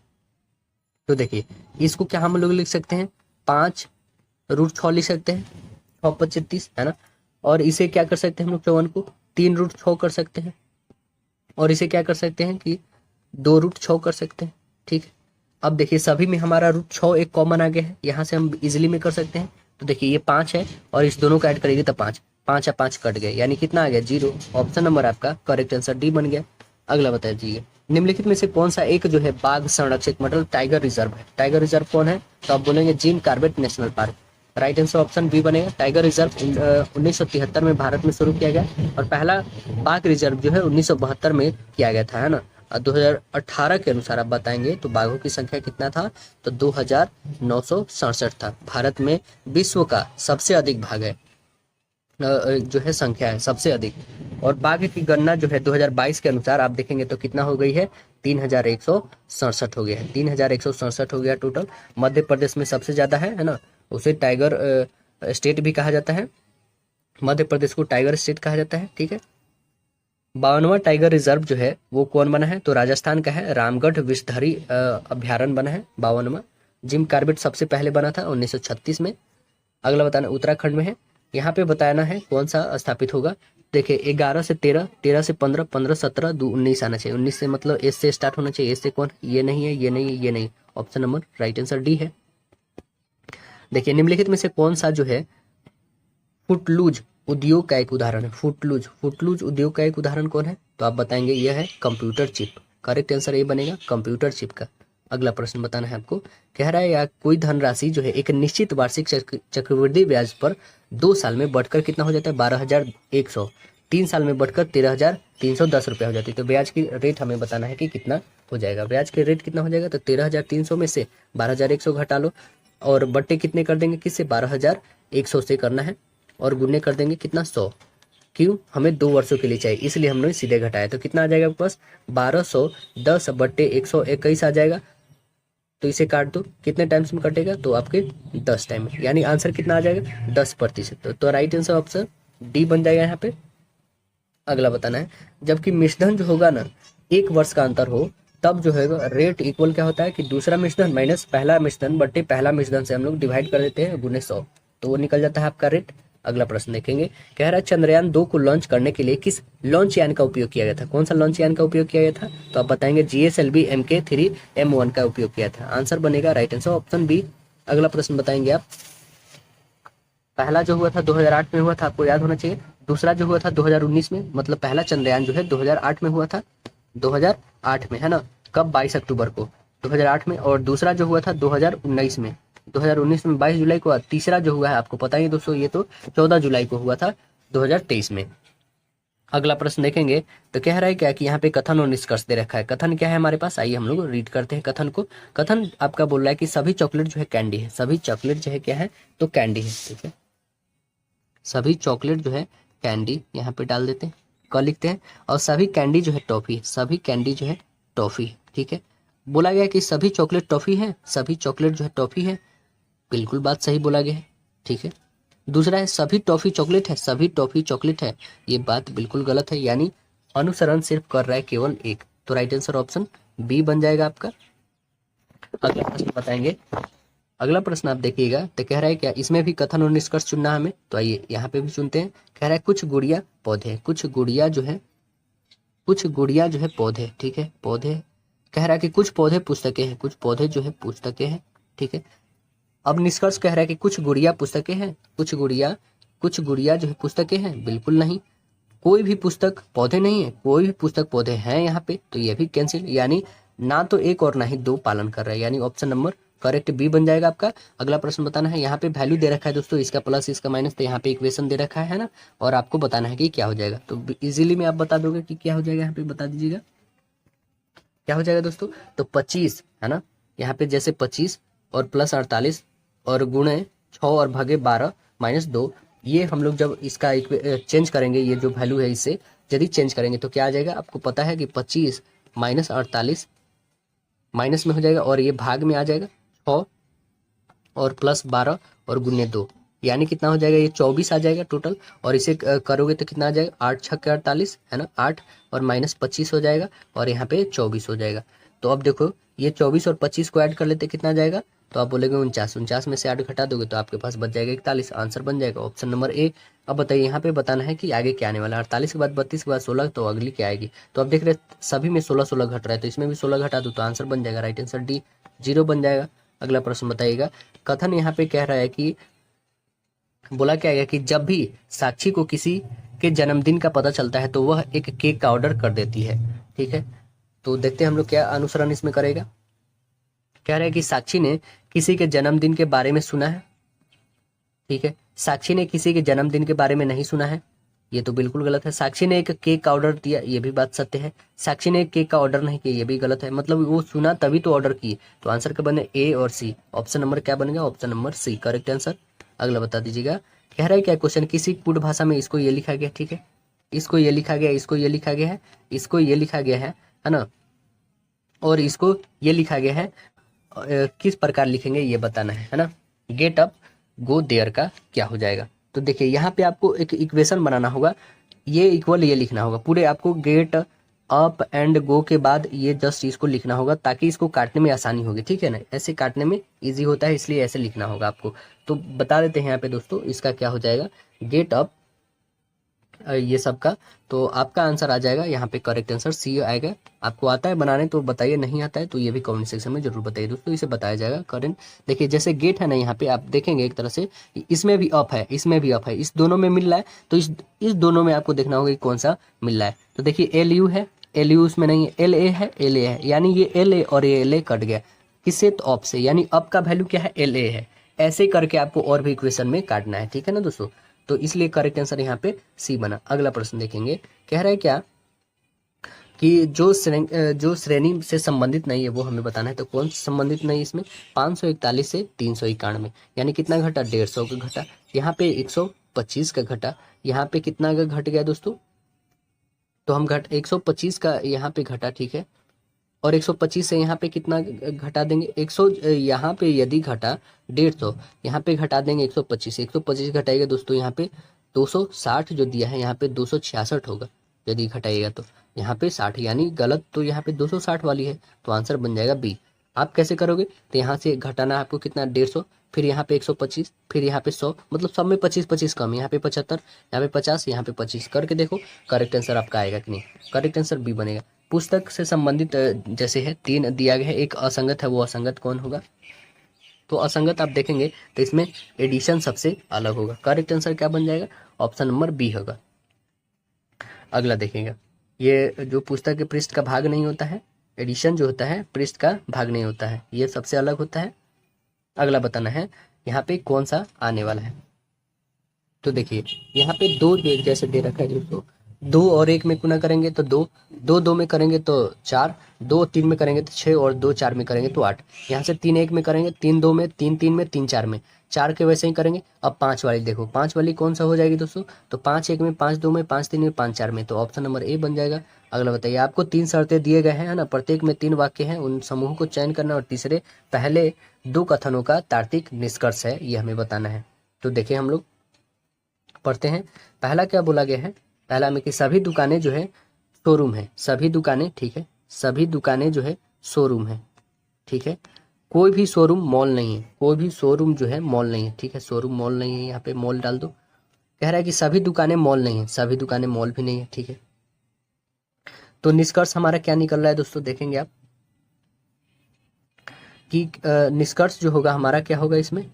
तो देखिए, इसको क्या हम लोग लिख सकते हैं? 5√6 लिख सकते हैं, 6 है ना। और इसे क्या कर सकते हैं हम लोग? 54 को 3√6 कर सकते हैं। और इसे क्या कर सकते हैं कि 2√6 कर सकते हैं। ठीक है, अब देखिए सभी में हमारा √6 एक कॉमन आ गया है, यहाँ से हम इजिली में कर सकते हैं। तो देखिए ये 5 है और इस दोनों का ऐड करेंगे तो 5 5 या 5 कट गए, यानी कितना आ गया? 0। ऑप्शन नंबर आपका करेक्ट आंसर डी बन गया। अगला बताइए, निम्नलिखित में से कौन सा एक जो है बाघ संरक्षित मतलब टाइगर रिजर्व है? टाइगर रिजर्व कौन है? तो आप बोलेंगे Jim Corbett National Park. Right answer option B बनेगा। टाइगर रिजर्व 1973 में भारत में शुरू किया गया और पहला बाघ रिजर्व जो है 1972 में किया गया था, है ना। 2018 के अनुसार आप बताएंगे तो बाघों की संख्या कितना था? तो 2967 था। भारत में विश्व का सबसे अधिक भाग है, जो है संख्या है सबसे अधिक। और बाघ की गणना जो है 2022 के अनुसार आप देखेंगे तो कितना हो गई है? 3167 हो गया है, 3167 हो गया टोटल। मध्य प्रदेश में सबसे ज़्यादा है ना, उसे टाइगर स्टेट भी कहा जाता है, मध्य प्रदेश को टाइगर स्टेट कहा जाता है, ठीक है। 52वां टाइगर रिजर्व जो है वो कौन बना है, तो राजस्थान का है, रामगढ़ विषधरी अभ्यारण्य बना है 52वां। जिम कार्बेट सबसे पहले बना था 1936 में। अगला बताना उत्तराखंड में है, यहाँ पे बताना है कौन सा स्थापित होगा। देखिए 11 से 13, 13 से 15, 15 17 2 19 आना चाहिए। 19 से मतलब एस से स्टार्ट होना चाहिए। एस से कौन, ये नहीं है, ये नहीं है, ये नहीं। Option number right answer D है। देखिए निम्नलिखित में से कौन सा जो है फुटलूज उद्योग का एक उदाहरण है। फुटलूज उद्योग का एक उदाहरण कौन है, तो आप बताएंगे यह है कंप्यूटर चिप। करेक्ट आंसर ये बनेगा कंप्यूटर चिप का। अगला प्रश्न बताना है आपको, कह रहा है या कोई धनराशि जो है एक निश्चित वार्षिक चक्रवृद्धि ब्याज पर 2 साल में बढ़कर कितना हो जाता है, 12,100। 3 साल में बढ़कर 13,310 रुपया हो जाती है। तो ब्याज की रेट हमें बताना है कि कितना हो जाएगा। ब्याज के रेट कितना हो जाएगा, तो 13,300 में से 12,100 घटा लो और बट्टे कितने कर देंगे, किससे, 12,100 से करना है और गुने कर देंगे कितना, 100। क्यों, हमें 2 वर्षों के लिए चाहिए इसलिए हमने सीधे घटाया। तो कितना आ जाएगा आपके पास, 1210 बट्टे 121 आ जाएगा। तो इसे काट दो, कितने टाइम्स में कटेगा, तो आपके 10 टाइम में, यानी आंसर कितना आ जाएगा, 10%। तो राइट आंसर ऑप्शन डी बन जाएगा यहाँ पे। अगला बताना है, जबकि मिश्रधन जो होगा ना 1 वर्ष का अंतर हो तब जो है रेट इक्वल क्या होता है कि दूसरा मिश्रधन माइनस पहला मिश्रधन बट्टे पहला मिश्रधन से हम लोग डिवाइड कर देते हैं गुने 100, तो वो निकल जाता है आपका रेट। अगला प्रश्न देखेंगे, कह रहा है चंद्रयान 2 को लॉन्च करने के लिए किस लॉन्च यान का उपयोग किया गया था। कौन सा लॉन्च यान का उपयोग किया गया था, तो आप बताएंगे GSLV Mk3M1 का उपयोग किया था। आंसर बनेगा राइट आंसर ऑप्शन बी। अगला प्रश्न बताएंगे आप, पहला जो हुआ था 2008 में हुआ था, आपको याद होना चाहिए। दूसरा जो हुआ था 2019 में, मतलब पहला चंद्रयान जो है 2008 में हुआ था, 2008 में है ना, कब, 22 अक्टूबर को 2008 में। और दूसरा जो हुआ था 2019 में, 2019 में 22 जुलाई को। तीसरा जो हुआ है आपको पता ही दोस्तों, ये तो 14 जुलाई को हुआ था 2023 में। अगला प्रश्न देखेंगे तो कह रहा है क्या कि यहाँ पे कथन और निष्कर्ष दे रखा है। कथन क्या है हमारे पास, आइए हम लोग रीड करते हैं कथन को। कथन आपका बोल रहा है कि सभी चॉकलेट जो है कैंडी है, सभी चॉकलेट जो है क्या है, तो कैंडी है, ठीक है। सभी चॉकलेट जो है कैंडी, यहाँ पे डाल देते हैं, क लिखते हैं। और सभी कैंडी जो है टॉफी, सभी कैंडी जो है टॉफी, ठीक है। बोला गया कि सभी चॉकलेट टॉफी है, सभी चॉकलेट जो है टॉफी है, बिल्कुल बात सही बोला गया है, ठीक है। दूसरा है सभी टॉफी चॉकलेट है, सभी टॉफी चॉकलेट है, ये बात बिल्कुल गलत है, यानी अनुसरण सिर्फ कर रहा है केवल एक। तो राइट आंसर ऑप्शन बी बन जाएगा आपका। अगला प्रश्न बताएंगे, अगला प्रश्न आप देखिएगा तो कह रहा है क्या इसमें भी कथन और निष्कर्ष चुनना हमें, तो आइए यहाँ पे भी चुनते हैं। कह रहा है कुछ गुड़िया पौधे, कुछ गुड़िया जो है, कुछ गुड़िया जो है पौधे, ठीक है, पौधे। कह रहा है कि कुछ पौधे पुस्तकें हैं, कुछ पौधे जो है पुस्तकें हैं, ठीक है। अब निष्कर्ष कह रहा है कि कुछ गुड़िया पुस्तकें हैं, कुछ गुड़िया जो है पुस्तकें हैं, बिल्कुल नहीं। कोई भी पुस्तक पौधे नहीं है, कोई भी पुस्तक पौधे हैं यहाँ पे, तो ये भी कैंसिल, यानी ना तो एक और ना ही दो पालन कर रहा है, यानी ऑप्शन नंबर करेक्ट बी बन जाएगा आपका। अगला प्रश्न बताना है, यहाँ पे वैल्यू दे रखा है दोस्तों, इसका प्लस इसका माइनस, तो यहाँ पे इक्वेशन दे रखा है ना, और आपको बताना है कि क्या हो जाएगा। तो इजीली में आप बता दोगे कि क्या हो जाएगा, यहाँ पे बता दीजिएगा क्या हो जाएगा दोस्तों। तो 25 है ना, यहाँ पे जैसे 25 और प्लस 48 और गुणे 6 और भागे 12 माइनस 2, ये हम लोग जब इसका चेंज करेंगे, ये जो वैल्यू है इससे यदि चेंज करेंगे तो क्या आ जाएगा, आपको पता है कि 25 माइनस 48 माइनस में हो जाएगा और ये भाग में आ जाएगा 6 और प्लस 12 और गुने 2, यानी कितना हो जाएगा, ये 24 आ जाएगा टोटल। और इसे करोगे तो कितना आ जाएगा, 8 छक्के 48 है ना, 8 और माइनस 25 हो जाएगा और यहाँ पे 24 हो जाएगा। तो अब देखो ये 24 और 25 को ऐड कर लेते कितना जाएगा, तो आप बोलेंगे 49, 49 में से 8 घटा दोगे तो आपके पास बच जाएगा 41। आंसर बन जाएगा ऑप्शन नंबर ए। अब बताइए यहाँ पे बताना है कि आगे क्या आने वाला है, 48 के बाद 32 के बाद 16, तो अगली क्या आएगी। तो आप देख रहे सभी में 16 16 घट रहा है, तो इसमें भी 16 घटा दो तो आंसर बन जाएगा राइट आंसर डी, 0 बन जाएगा। अगला प्रश्न बताइएगा, कथन यहाँ पे कह रहा है कि बोला क्या गया कि जब भी साक्षी को किसी के जन्मदिन का पता चलता है तो वह एक केक का ऑर्डर कर देती है, ठीक है। तो देखते हैं हम लोग क्या अनुसरण इसमें करेगा। कह रहा है कि साक्षी ने किसी के जन्मदिन के बारे में सुना है, ठीक है। साक्षी ने किसी के जन्मदिन के बारे में नहीं सुना है, ये तो बिल्कुल गलत है। साक्षी ने एक केक का ऑर्डर दिया, ये भी बात सत्य है। साक्षी ने एक केक का ऑर्डर नहीं किया, ये भी गलत है, मतलब वो सुना तभी तो ऑर्डर किए। तो आंसर क्या बने, ए और सी। ऑप्शन नंबर क्या बनेगा, option number C correct answer. अगला बता दीजिएगा, कह रहा है क्या क्वेश्चन, किसी कूट भाषा में इसको ये लिखा गया, ठीक है, इसको ये लिखा गया, इसको ये लिखा गया है, इसको ये लिखा गया है ना। और इसको ये लिखा गया है, किस प्रकार लिखेंगे ये बताना है ना। गेट अप गो देयर का क्या हो जाएगा, तो देखिए यहाँ पे आपको एक इक्वेशन बनाना होगा, ये इक्वल ये लिखना होगा पूरे आपको, गेट अप एंड गो के बाद ये जस्ट इसको लिखना होगा ताकि इसको काटने में आसानी होगी, ठीक है ना, ऐसे काटने में इजी होता है इसलिए ऐसे लिखना होगा आपको। तो बता देते हैं यहाँ पे दोस्तों, इसका क्या हो जाएगा, गेट अप ये सब का, तो आपका आंसर आ जाएगा यहाँ पे, करेक्ट आंसर सी आएगा। आपको आता है बनाने तो बताइए, नहीं आता है तो ये भी कमेंट सेक्शन में जरूर बताइए दोस्तों, इसे बताया जाएगा करेंट। देखिए जैसे गेट है ना, यहाँ पे आप देखेंगे एक तरह से इसमें भी अप है, इसमें भी अप है, इस दोनों में मिल रहा है, तो इस दोनों में आपको देखना होगा कि कौन सा मिल रहा है। तो देखिए एल यू है, एल यू उसमें नहीं है, एल ए है, एल ए है, यानी ये एल ए और ये एल ए कट गया, किससे, तो अप से, यानी अप का वैल्यू क्या है, एल ए है। ऐसे करके आपको और भी इक्वेशन में काटना है, ठीक है ना दोस्तों। तो इसलिए करेक्ट आंसर यहाँ पे सी बना। अगला प्रश्न देखेंगे, कह रहा है क्या कि जो श्रेणी से संबंधित नहीं है वो हमें बताना है, तो कौन से संबंधित नहीं इसमें, 541 से 391, यानी कितना घटा, 150 का घटा, यहाँ पे 125 का घटा, यहाँ पे कितना का घट गया दोस्तों, तो हम 125 का यहाँ पे घटा, ठीक है, और 125 से यहाँ पे कितना घटा देंगे, 100, यहाँ पे यदि घटा 150, यहाँ पे घटा देंगे 125, 125 घटाएगा दोस्तों यहाँ पे 260 जो दिया है, यहाँ पे 266 होगा, यदि घटाएगा तो यहाँ पे 60, यानी गलत, तो यहाँ पे 260 वाली है, तो आंसर बन जाएगा बी। आप कैसे करोगे, तो यहाँ से घटाना है आपको कितना, 150, फिर यहाँ पे 125, फिर यहाँ पे 100, मतलब सब में 25-25 कम, यहाँ पे 75, यहाँ पे 50, यहाँ पे 25 करके देखो करेक्ट आंसर आपका आएगा कि नहीं, करेक्ट आंसर बी बनेगा। पुस्तक से संबंधित जैसे है 3 दिया गया है, एक असंगत है, वो असंगत कौन होगा, तो असंगत आप देखेंगे तो इसमें एडिशन सबसे अलग होगा, करेक्ट आंसर क्या बन जाएगा, ऑप्शन नंबर बी होगा। अगला देखेंगे, ये जो पुस्तक के पृष्ठ का भाग नहीं होता है, एडिशन जो होता है पृष्ठ का भाग नहीं होता है, ये सबसे अलग होता है। अगला बताना है यहाँ पे कौन सा आने वाला है, तो देखिए यहाँ पे दो जैसे दे रखा है दोस्तों, 2 और 1 में गुना करेंगे तो 2, 2 में करेंगे तो 4, 2 3 में करेंगे तो 6, और 2 4 में करेंगे तो 8, यहाँ से 3 1 में करेंगे, 3 2 में, 3 3 में, 3 4 में, 4 के वैसे ही करेंगे। अब 5 वाली देखो, 5 वाली कौन सा हो जाएगी दोस्तों, तो 5 1 में, 5 2 में, 5 3 में, 5 4 में, तो ऑप्शन नंबर ए बन जाएगा। अगला बताइए, आपको 3 शर्तें दिए गए हैं, है ना, प्रत्येक में 3 वाक्य हैं, उन समूहों को चयन करना, और तीसरे पहले 2 कथनों का तार्किक निष्कर्ष है, ये हमें बताना है। तो देखिए हम लोग पढ़ते हैं, पहला क्या बोला गया है, पहला में कि सभी दुकानें जो है शोरूम है, सभी दुकानें, ठीक है, सभी दुकानें जो है शोरूम है, ठीक है, कोई भी शोरूम मॉल नहीं है, कोई भी शोरूम जो है मॉल नहीं है, ठीक है, शोरूम मॉल नहीं है, यहाँ पे मॉल डाल दो। कह रहा है कि सभी दुकानें मॉल नहीं है, सभी दुकानें मॉल भी नहीं है, ठीक है, तो निष्कर्ष हमारा क्या निकल रहा है दोस्तों, देखेंगे आप कि निष्कर्ष जो होगा हमारा क्या होगा, इसमें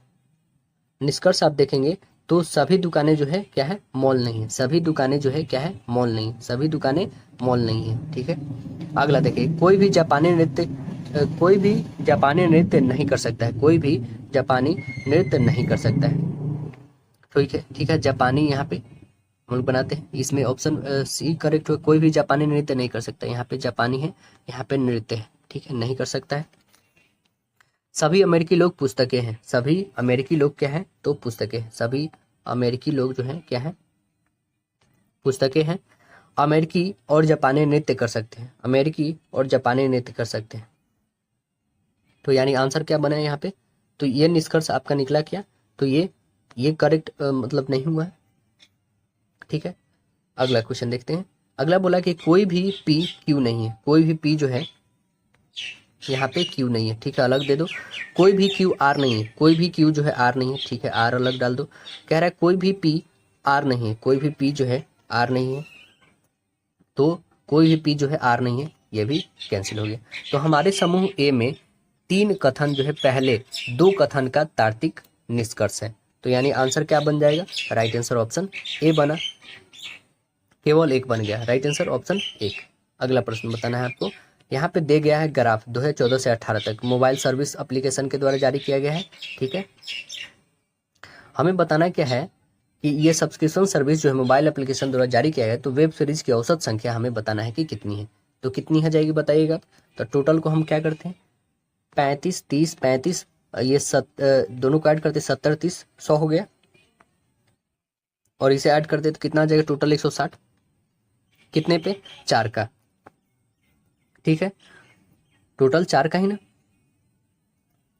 निष्कर्ष आप देखेंगे तो सभी दुकानें जो है क्या है, मॉल नहीं है, सभी दुकानें जो है क्या है, मॉल नहीं है, सभी दुकानें मॉल नहीं है, ठीक है। अगला देखिए, कोई भी जापानी नृत्य नहीं कर सकता है, कोई भी जापानी नृत्य नहीं कर सकता है, ठीक है, ठीक है, जापानी यहाँ पे हम लोग बनाते हैं, इसमें ऑप्शन सी करेक्ट हो, कोई भी जापानी नृत्य नहीं कर सकता, यहाँ पे जापानी है, यहाँ पे नृत्य है, ठीक है, नहीं कर सकता है। सभी अमेरिकी लोग पुस्तकें हैं, सभी अमेरिकी लोग क्या है, तो पुस्तकें हैं, सभी अमेरिकी लोग जो हैं क्या है, पुस्तकें हैं। अमेरिकी और जापानी नृत्य कर सकते हैं, अमेरिकी और जापानी नृत्य कर सकते हैं, तो यानी आंसर क्या बना है यहाँ पे, तो ये निष्कर्ष आपका निकला क्या, तो ये करेक्ट मतलब नहीं हुआ है, ठीक है। अगला क्वेश्चन देखते हैं, अगला बोला कि कोई भी पी क्यू नहीं है, कोई भी पी जो है यहाँ पे क्यू नहीं है, ठीक है, अलग दे दो, कोई भी क्यू आर नहीं है, कोई भी क्यू जो है आर नहीं है, ठीक है, आर अलग डाल दो। कह रहा है कोई भी पी आर नहीं है, कोई भी पी जो है आर नहीं है, तो कोई भी पी जो है आर नहीं है, ये भी कैंसिल हो गया। तो हमारे समूह ए में 3 कथन जो है पहले 2 कथन का तार्किक निष्कर्ष है, तो यानी आंसर क्या बन जाएगा, राइट आंसर ऑप्शन ए बना, केवल एक बन गया, राइट आंसर ऑप्शन 1। अगला प्रश्न बताना है आपको, यहाँ पे दे गया है ग्राफ 2014 से 18 तक, मोबाइल सर्विस एप्लीकेशन के द्वारा जारी किया गया है, ठीक है। हमें बताना क्या है कि ये सब्सक्रिप्शन सर्विस जो है मोबाइल एप्लीकेशन द्वारा जारी किया गया है, तो वेब सीरीज की औसत संख्या हमें बताना है कि कितनी है, तो कितनी है जाएगी बताइएगा। तो टोटल को हम क्या करते हैं, 35 30 35, ये दोनों को ऐड करते 70 30 100 हो गया, और इसे ऐड करते तो कितना आ जाएगा, टोटल 160, कितने पे, 4 का, ठीक है, टोटल 4 का ही ना।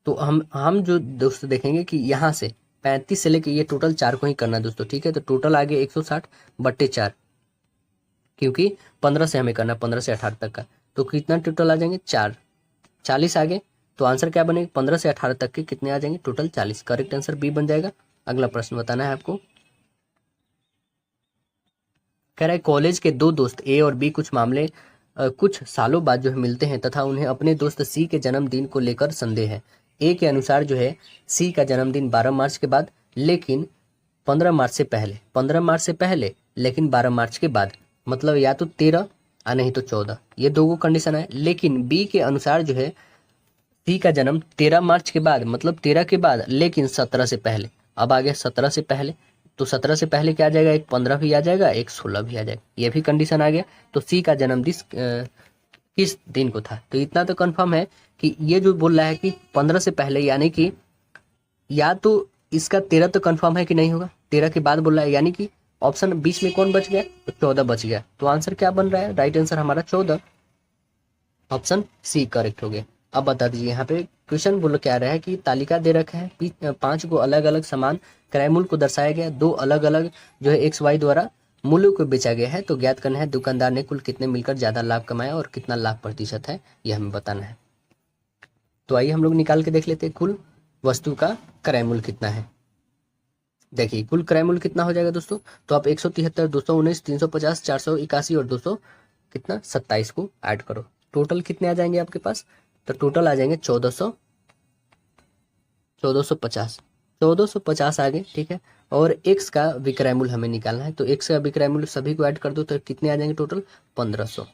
तो हम जो दोस्तों देखेंगे कि यहाँ से 35 से लेके ये टोटल 4 को ही करना है दोस्तों, ठीक है। तो टोटल आ गया 160/4, क्योंकि 15 से हमें करना, 15 से 18 तक का। तो कितना टोटल आ जाएंगे 4, 40 आ गए। तो आंसर क्या बनेगा, 15 से 18 तक के कितने आ जाएंगे, टोटल 40। करेक्ट आंसर बी बन जाएगा। अगला प्रश्न बताना है आपको। कह रहा है कॉलेज के दो दोस्त ए और बी कुछ सालों बाद जो है मिलते हैं तथा उन्हें अपने दोस्त सी के जन्मदिन को लेकर संदेह है। ए के अनुसार जो है सी का जन्मदिन 12 मार्च के बाद लेकिन 15 मार्च से पहले, 15 मार्च से पहले लेकिन 12 मार्च के बाद, मतलब या तो 13 और नहीं तो 14, ये दो कंडीशन है। लेकिन बी के अनुसार जो है सी का जन्म 13 मार्च के बाद, मतलब 13 के बाद लेकिन 17 से पहले। अब आ गया 17 से पहले, तो 17 से पहले क्या आ जाएगा, एक 15 भी आ जाएगा, एक 16 भी आ जाएगा, ये भी कंडीशन आ गया। तो सी का जन्मदिन किस दिन को था, तो इतना तो कंफर्म है कि ये जो बोल रहा है कि 15 से पहले, यानी कि या तो इसका 13 तो कंफर्म है कि नहीं होगा, 13 के बाद बोल रहा है, यानी कि ऑप्शन बीच में कौन बच गया, तो 14 बच गया। तो आंसर क्या बन रहा है, राइट आंसर हमारा 14, ऑप्शन सी करेक्ट हो गया। अब बता दीजिए यहाँ पे क्वेश्चन बोल क्या रहा है कि तालिका दे रखा है, 5 को अलग अलग समान क्रय मूल्य को दर्शाया गया, 2 अलग अलग जो है एक्स वाई द्वारा मूल्य को बेचा गया है। तो ज्ञात करना है दुकानदार ने कुल कितने मिलकर ज्यादा लाभ कमाया और कितना लाभ प्रतिशत है, यह हमें बताना है। तो आइए हम लोग निकाल के देख लेते हैं कुल वस्तु का क्रय मूल्य कितना है। देखिए कुल क्रय मूल्य कितना हो जाएगा दोस्तों, तो आप 173, 219, 350, 481 और 200 कितना 27 को ऐड करो, टोटल कितने आ जाएंगे आपके पास, तो टोटल आ जाएंगे 1450, 1450 आ गए, ठीक है। और एक्स का विक्रय मूल्य हमें निकालना है, तो एक्स का विक्रय मूल्य सभी को ऐड कर दो, तो कितने आ जाएंगे टोटल 1500,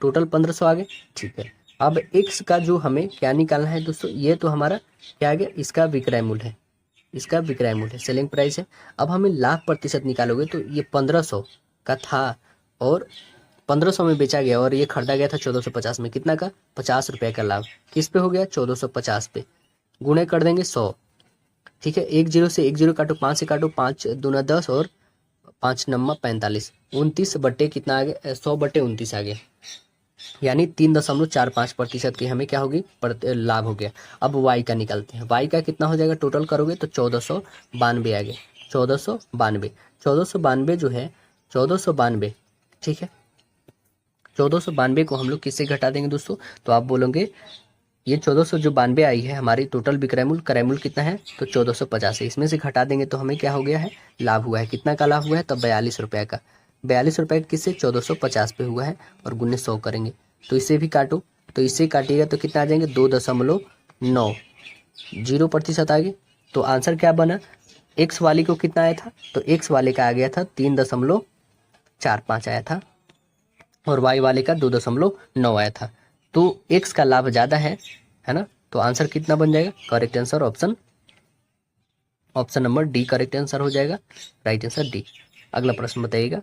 टोटल 1500 आ गए, ठीक है। अब एक्स का जो हमें क्या निकालना है दोस्तों, ये तो हमारा क्या आ गया, इसका विक्रय मूल्य है, इसका विक्रय मूल्य है, सेलिंग प्राइस है। अब हमें लाभ प्रतिशत निकालोगे तो ये 1500 का था और 1500 में बेचा गया और ये खरीदा गया था 1450 में, कितना का 50 रुपए का लाभ किस पे हो गया, 1450 पे, गुणे कर देंगे 100, ठीक है। 1 0 से 1 0 काटो, 5 से काटो, 5 दूना 10 और 5 नम्मा 45, 29 बटे कितना आ गया, 100/29 आ गया, यानी 3.45% की हमें क्या होगी, लाभ हो गया। अब वाई का निकालते हैं, वाई का कितना हो जाएगा, टोटल करोगे तो 1492 आ गया, 1492, 1492 जो है 1492, ठीक है। 1492 को हम लोग किससे घटा देंगे दोस्तों, तो आप बोलोगे ये 1492 आई है हमारी टोटल विक्रय मूल्य, क्रय मूल्य कितना है, तो 1450 है, इसमें से घटा देंगे तो हमें क्या हो गया है, लाभ हुआ है, कितना का लाभ हुआ है, तो 42 रुपए का, 42 रुपए किससे 1450 पे हुआ है और गुने 100 करेंगे, तो इसे भी काटो, तो इसे काटिएगा तो कितना आ जाएंगे 2.9, 0% आ गए। तो आंसर क्या बना, एक्स वाली को कितना आया था, तो एक्स वाले का आ गया था 3.45 आया था और वाई वाले का 2.9 आया था। तो एक्स का लाभ ज्यादा है ना, तो आंसर कितना बन जाएगा, correct answer option number D correct answer हो जाएगा, राइट आंसर डी। अगला प्रश्न बताइएगा,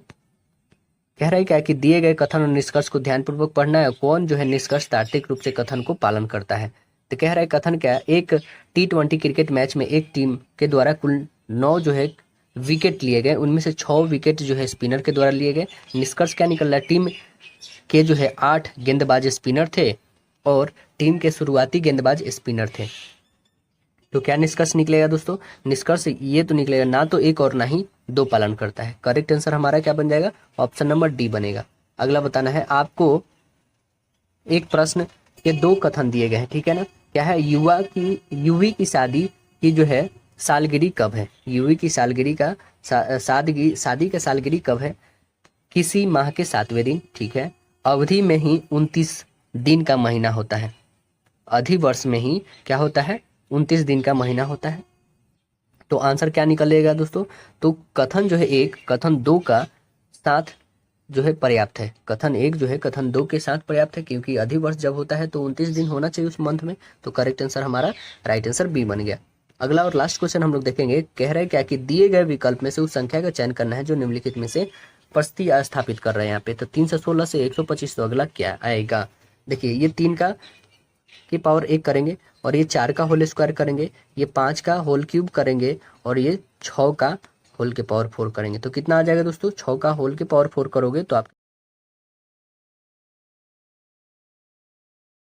कह रहा है क्या कि दिए गए कथन और निष्कर्ष को ध्यानपूर्वक पढ़ना है, कौन जो है निष्कर्ष तार्किक रूप से कथन को पालन करता है। तो कह रहा है कथन क्या है, एक T20 क्रिकेट मैच में एक टीम के द्वारा कुल 9 जो है विकेट लिए गए, उनमें से 6 विकेट जो है स्पिनर के द्वारा लिए गए। निष्कर्ष क्या निकल रहा है, टीम के जो है 8 गेंदबाज स्पिनर थे और टीम के शुरुआती गेंदबाज स्पिनर थे। तो क्या निष्कर्ष निकलेगा दोस्तों, निष्कर्ष ये तो निकलेगा ना तो एक और ना ही 2 पालन करता है। करेक्ट आंसर हमारा क्या बन जाएगा, ऑप्शन नंबर डी बनेगा। अगला बताना है आपको, एक प्रश्न के 2 कथन दिए गए हैं, ठीक है ना। क्या है, यूवी की शादी की जो है सालगिरह कब है, यूवी की सालगिरह का शादी का सालगिरह कब है, किसी माह के 7वें दिन, ठीक है। अवधि में ही 29 दिन का महीना होता है, अधिवर्ष में ही क्या होता है, 29 दिन का महीना होता है। तो आंसर क्या निकलेगा दोस्तों, तो कथन जो है 1 कथन 2 का साथ जो है पर्याप्त है, कथन 1 जो है कथन 2 के साथ पर्याप्त है, क्योंकि अधिवर्ष जब होता है तो 29 दिन होना चाहिए उस मंथ में। तो करेक्ट आंसर हमारा राइट आंसर बी बन गया। अगला और लास्ट क्वेश्चन हम लोग देखेंगे, कह रहे हैं क्या कि दिए गए विकल्प में से उस संख्या का चयन करना है जो निम्नलिखित में से प्रस्ती स्थापित कर रहे हैं यहाँ पे। तो 316 से 125, तो अगला क्या आएगा, देखिए ये 3 का की पावर 1 करेंगे और ये 4 का होल स्क्वायर करेंगे, ये 5 का होल क्यूब करेंगे और ये 6 का होल के पावर 4 करेंगे। तो कितना आ जाएगा दोस्तों, 6 का होल के पावर 4 करोगे तो आप